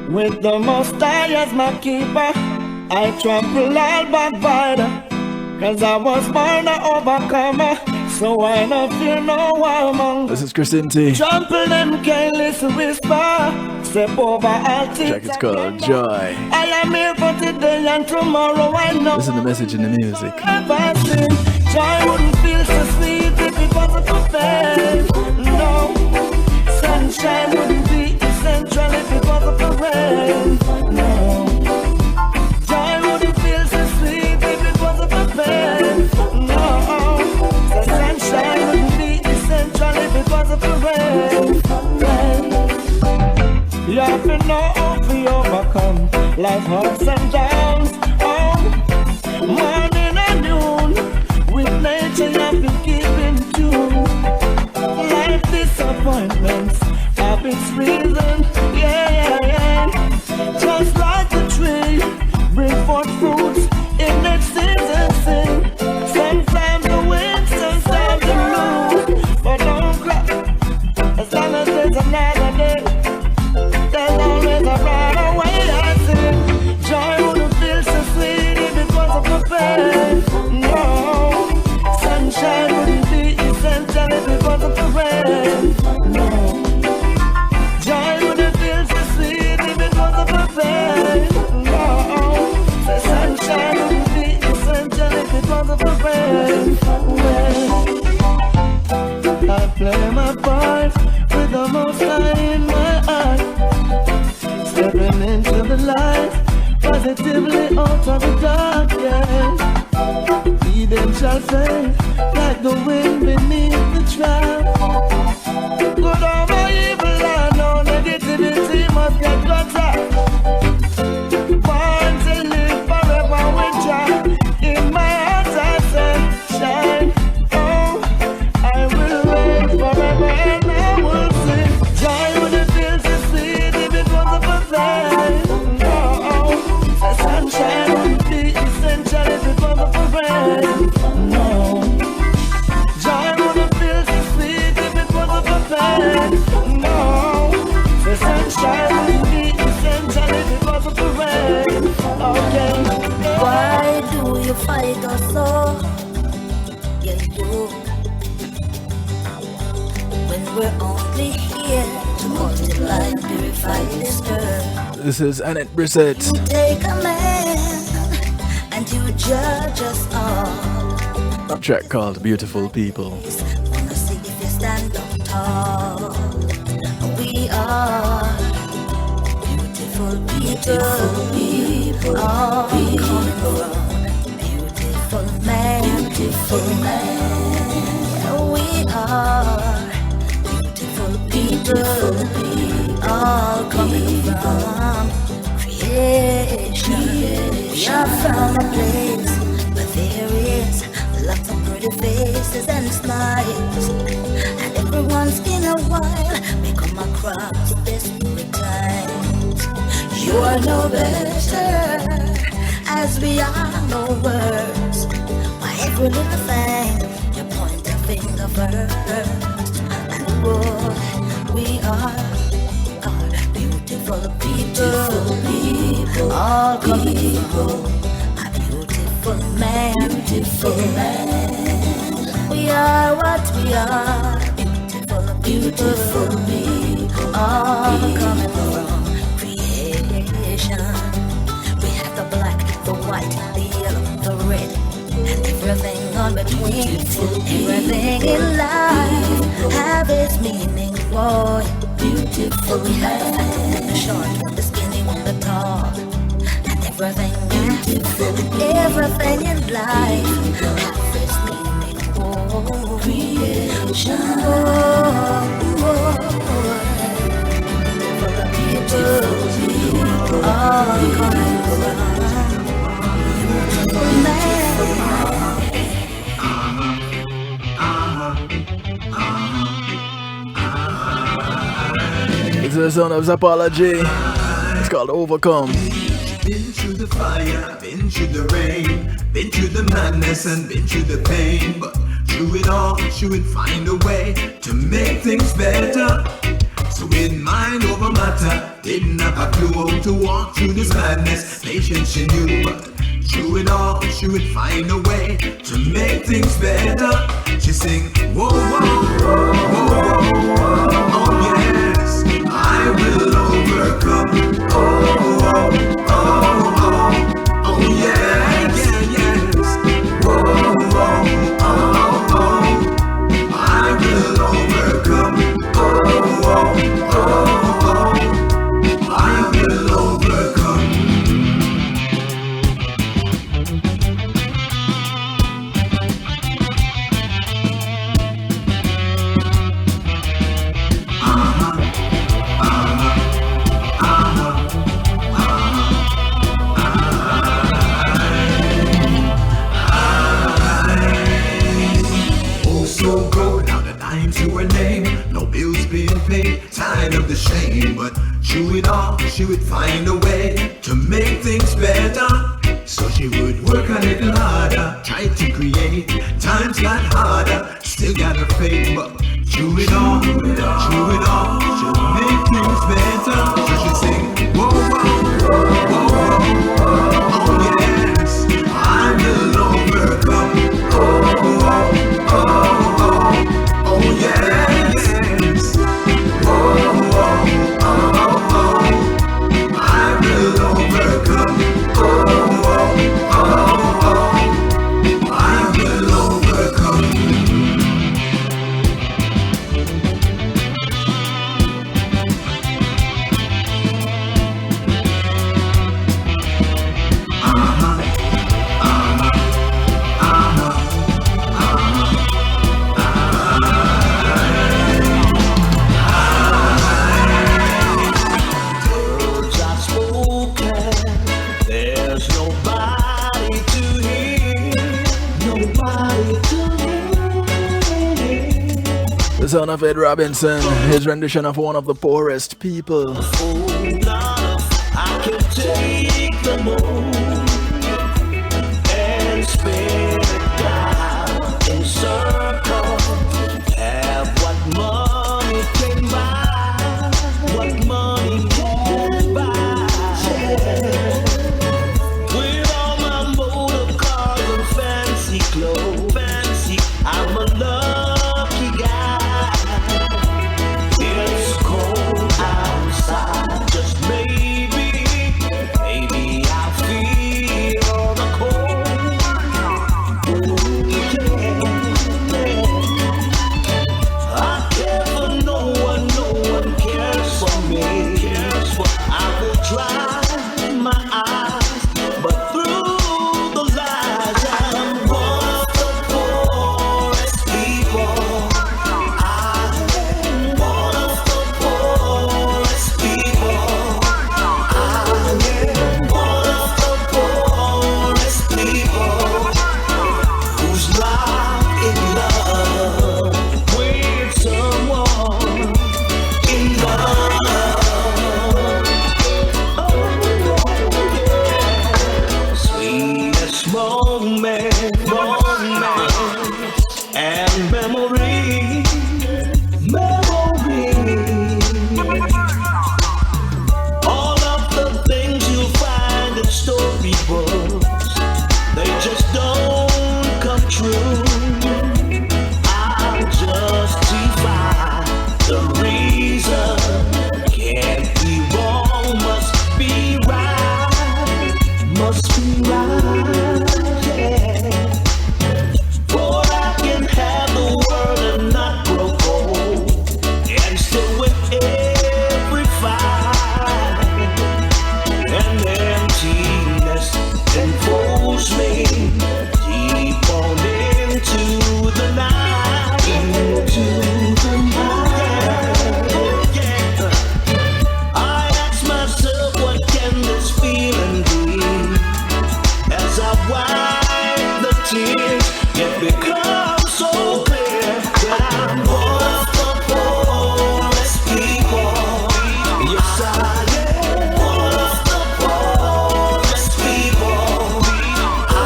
With the Most High as my keeper, I trample all backbiter. Cause I was born an overcomer, so I don't fear no one. This is Christine T. Trample them careless whisper, step over altitude. Track is called Joy. I am here for today and tomorrow I know. Listen to the message in the music. Joy wouldn't feel so sweet if it wasn't for pain. No, sunshine wouldn't be essential if it wasn't for rain. No, joy wouldn't feel so sweet if it wasn't for pain. No, the sunshine wouldn't be essential if it wasn't for rain. You have to know how to overcome life ups and downs. Oh, morning and noon, with nature you have to keep in tune. Life disappointments have its reason, yeah. Just like the tree, bring forth fruits in its season. Sometimes the wind, sometimes the blue, but don't cry, as long as there's another day, there's always a brighter way. I say, joy wouldn't feel so sweet if it wasn't for pain. No, sunshine wouldn't be essential if it wasn't for rain. No, joy wouldn't feel so sweet if it wasn't for pain. No, the sunshine wouldn't be essential if it wasn't for rain. I play my part with the Most High in my heart, stepping into the light, positively out of the darkness. Eden shall fade like the wind beneath the trap. Good over evil, I know negativity must get better. Born to live forever with Jah in my heart, I say. This is Annette Brissett. Take a man and you judge us all. A track called Beautiful People. Wanna see if you stand up tall. We are beautiful people. All coming from beautiful man. Beautiful man. We are beautiful people. All coming from creation. We are from a place where there is lots of pretty faces and smiles, and every once in a while we come across desperate times. You are no better, as we are no worse. Why every little thing you point a finger first, and boy, we are beautiful people, all coming from a beautiful man. Beautiful man. We are what we are, beautiful people, all coming from creation. We have the black, the white, the yellow, the red, and everything on between. Everything in life have its meaning, boy. Beautiful. We have the fat and the short, the skinny and the tall, and everything. Beautiful. Everything in life have its meaning, oh, creation. Beautiful. All coming from beautiful man. This is the sound of Apology. It's called Overcome. Been through the fire, been through the rain, been through the madness and been through the pain, but through it all, she would find a way to make things better. So in mind over matter, didn't have a clue how to walk through this madness. Patience she knew, but through it all, she would find a way to make things better. She sing, whoa, whoa, whoa, whoa, whoa, oh yes, I will overcome. Oh, oh, oh, oh, oh yeah, yeah, yes. Whoa, whoa, oh, oh, I will overcome. Oh, oh, oh, oh, I will overcome. So go now the dime to her name, no bills being paid, tired of the shame, but through it all she would find a way to make things better. So she would work a little harder, try to create, times got harder, still got her faith, but through it all, she would make things better. So she sing, whoa, whoa, whoa, whoa, oh yes, I will overcome. Oh, oh, oh, oh yes, oh, oh, oh, I will overcome. Oh, oh, oh, I will overcome. The son of Ed Robinson, his rendition of One of the Poorest People. I can take the moon and spin it down in circles. Have what money can buy, what money can buy. With all my motor cars and fancy clothes, I'm a lucky guy. It's cold outside. must be right, yeah. For I can have the world and not grow cold, and still with every fight and emptiness enfolds me deep on into the night, yeah. I ask myself, what can this feeling be? As I wipe the tears, it becomes so clear that I'm one of the poorest people. Yes, I am one of the poorest people. I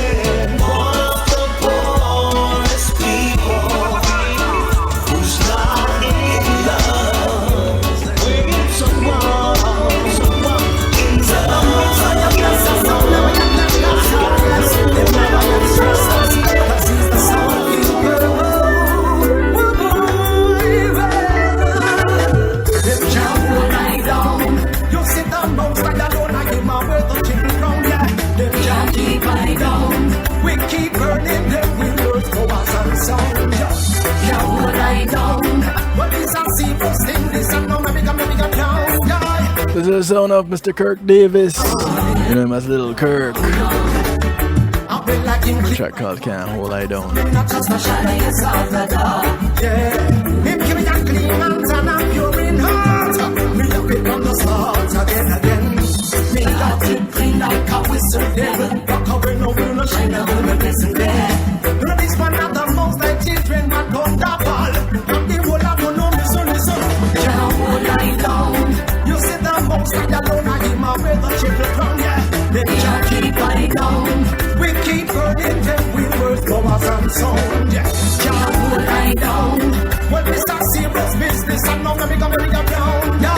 am one of the poorest people who's not in love with someone in we keep burning them windows for us and sound. Yeah, what I don't. What is a serious thing? This and no, maybe a down guy. This is the sound of Mr. Kirk Davis. You know him as Little Kirk. A track called Can't Hold I Down. Not just a shine inside the dark. Yeah, him give me that clean hands and I'm pure in heart. Me up it from the start again. Me got it clean like a wizard devil. Walk away, no will no shine, no will listen there. You know this one not the most like children, but don't double. And the whole of you know me, so listen. Can't hold I down. You see the most like alone, I give my way the children from, yeah. They can't keep I down. We keep burning them, we worth flowers and sound, yeah. Can't hold I down. When we start serious business, and now we become a down, yeah.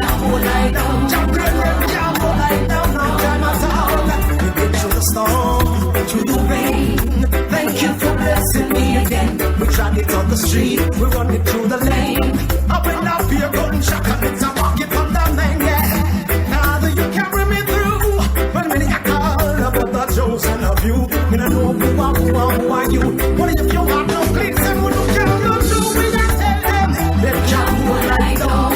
Can't hold I down. Can't bring them, can't hold I down, no time at all. We've been through the storm, through the rain. Thank you for blessing me again. We drag it on the street, we run it through the lane. Up and up here, gunshot, and it's a walking on the lane, yeah. Now that you carry me through, when many I call about the chosen of you, me don't know who are you. What if you have no clean, and what you can't go through, we don't tell them. They can't hold I down.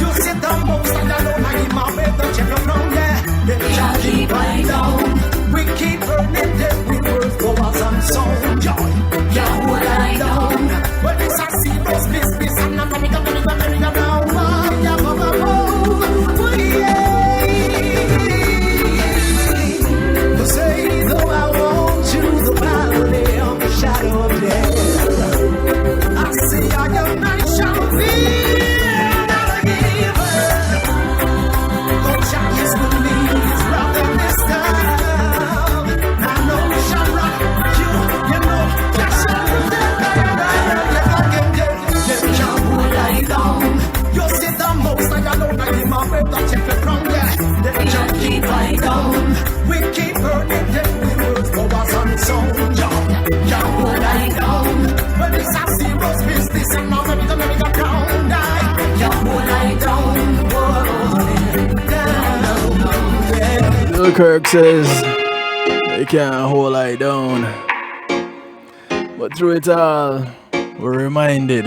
You sit the most and alone, I give my way the champion round, yeah. They can't keep I down. We keep burning them, we worth for us and sound, yeah. Can't hold I down. When it's a serious business, and I'm coming down, yeah, oh, yeah. You say, though I want you, the valley of the shadow of death, I see I am night shall be not given. Don't check his beliefs, rather this time. I know we shall rock you, you know, just shall be you sit the most I alone, I give my way the check from there. They can't keep I down. We keep burning them, we work for us and sound. Can't hold I down. When it's a serious business, and now we gonna down. Can't hold I down. Little Kirk says they can't hold I down. But through it all, we're reminded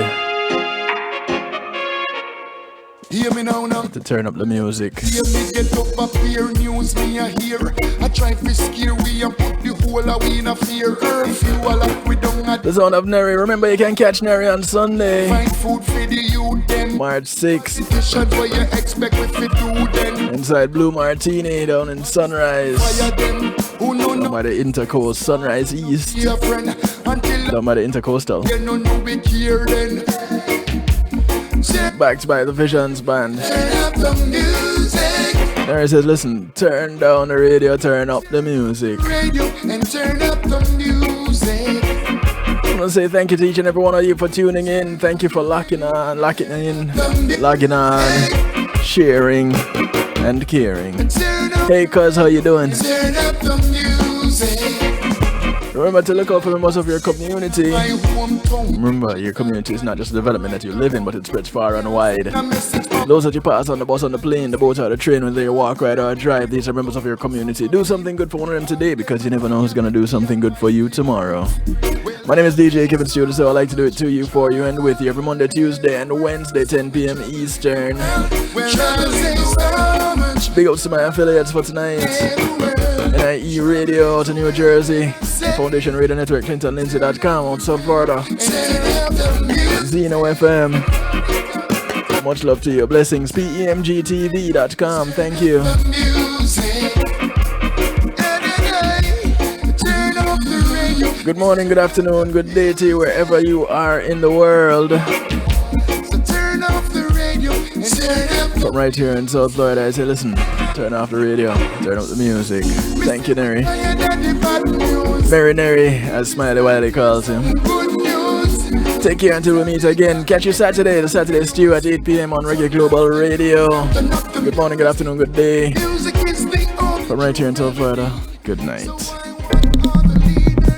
hear me now, to turn up the music. Hear me get up up here, news me a hear. I try to scare we and put the whole of we in a fear. If you all up, we don't at the sound of Neri. Remember, you can catch Neri on Sunday. Find food for the youth then. March 6th. What you expect if we do then. Inside Blue Martini down in Sunrise. Down by the Intercoast, Sunrise East. Down by the Intercoastal. Backed by the Visions Band. There it says, listen, turn down the radio, turn up the music. Radio and turn up the music. I want to say thank you to each and every one of you for tuning in. Thank you for logging on, sharing, and caring. Hey, cuz, how you doing? Remember to look out for members of your community. Remember, your community is not just a development that you live in, but it spreads far and wide. Those that you pass on the bus, on the plane, the boat, or the train, whether you walk, ride, or drive, these are members of your community. Do something good for one of them today, because you never know who's going to do something good for you tomorrow. My name is DJ Kevin Stewart, so I like to do it to you, for you, and with you every Monday, Tuesday, and Wednesday, 10 p.m. Eastern. Big ups to my affiliates for tonight. NIE Radio to New Jersey, Foundation Radio Network, ClintonLindsay.com out South Florida, Zeno FM. Much love to you. Blessings. PEMGTV.com. Thank you. Good morning, good afternoon, good day to you wherever you are in the world. From right here in South Florida, I say, listen, turn off the radio, turn up the music. Thank you, Neri. Mary Neri, as Smiley Wiley calls him. Take care until we meet again. Catch you Saturday, the Saturday Stew at 8 p.m. on Reggae Global Radio. Good morning, good afternoon, good day. From right here in South Florida, good night.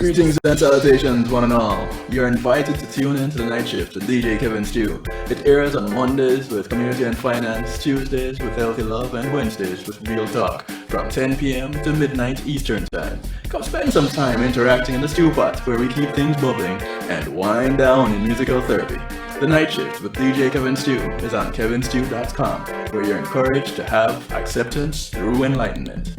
Greetings and salutations, one and all. You're invited to tune in to the night shift with DJ Kevin Stew. It airs on Mondays with Community and Finance, Tuesdays with Healthy Love, and Wednesdays with Real Talk from 10 p.m. to midnight Eastern Time. Come spend some time interacting in the stew pot where we keep things bubbling and wind down in musical therapy. The night shift with DJ Kevin Stew is on kevinstew.com, where you're encouraged to have acceptance through enlightenment.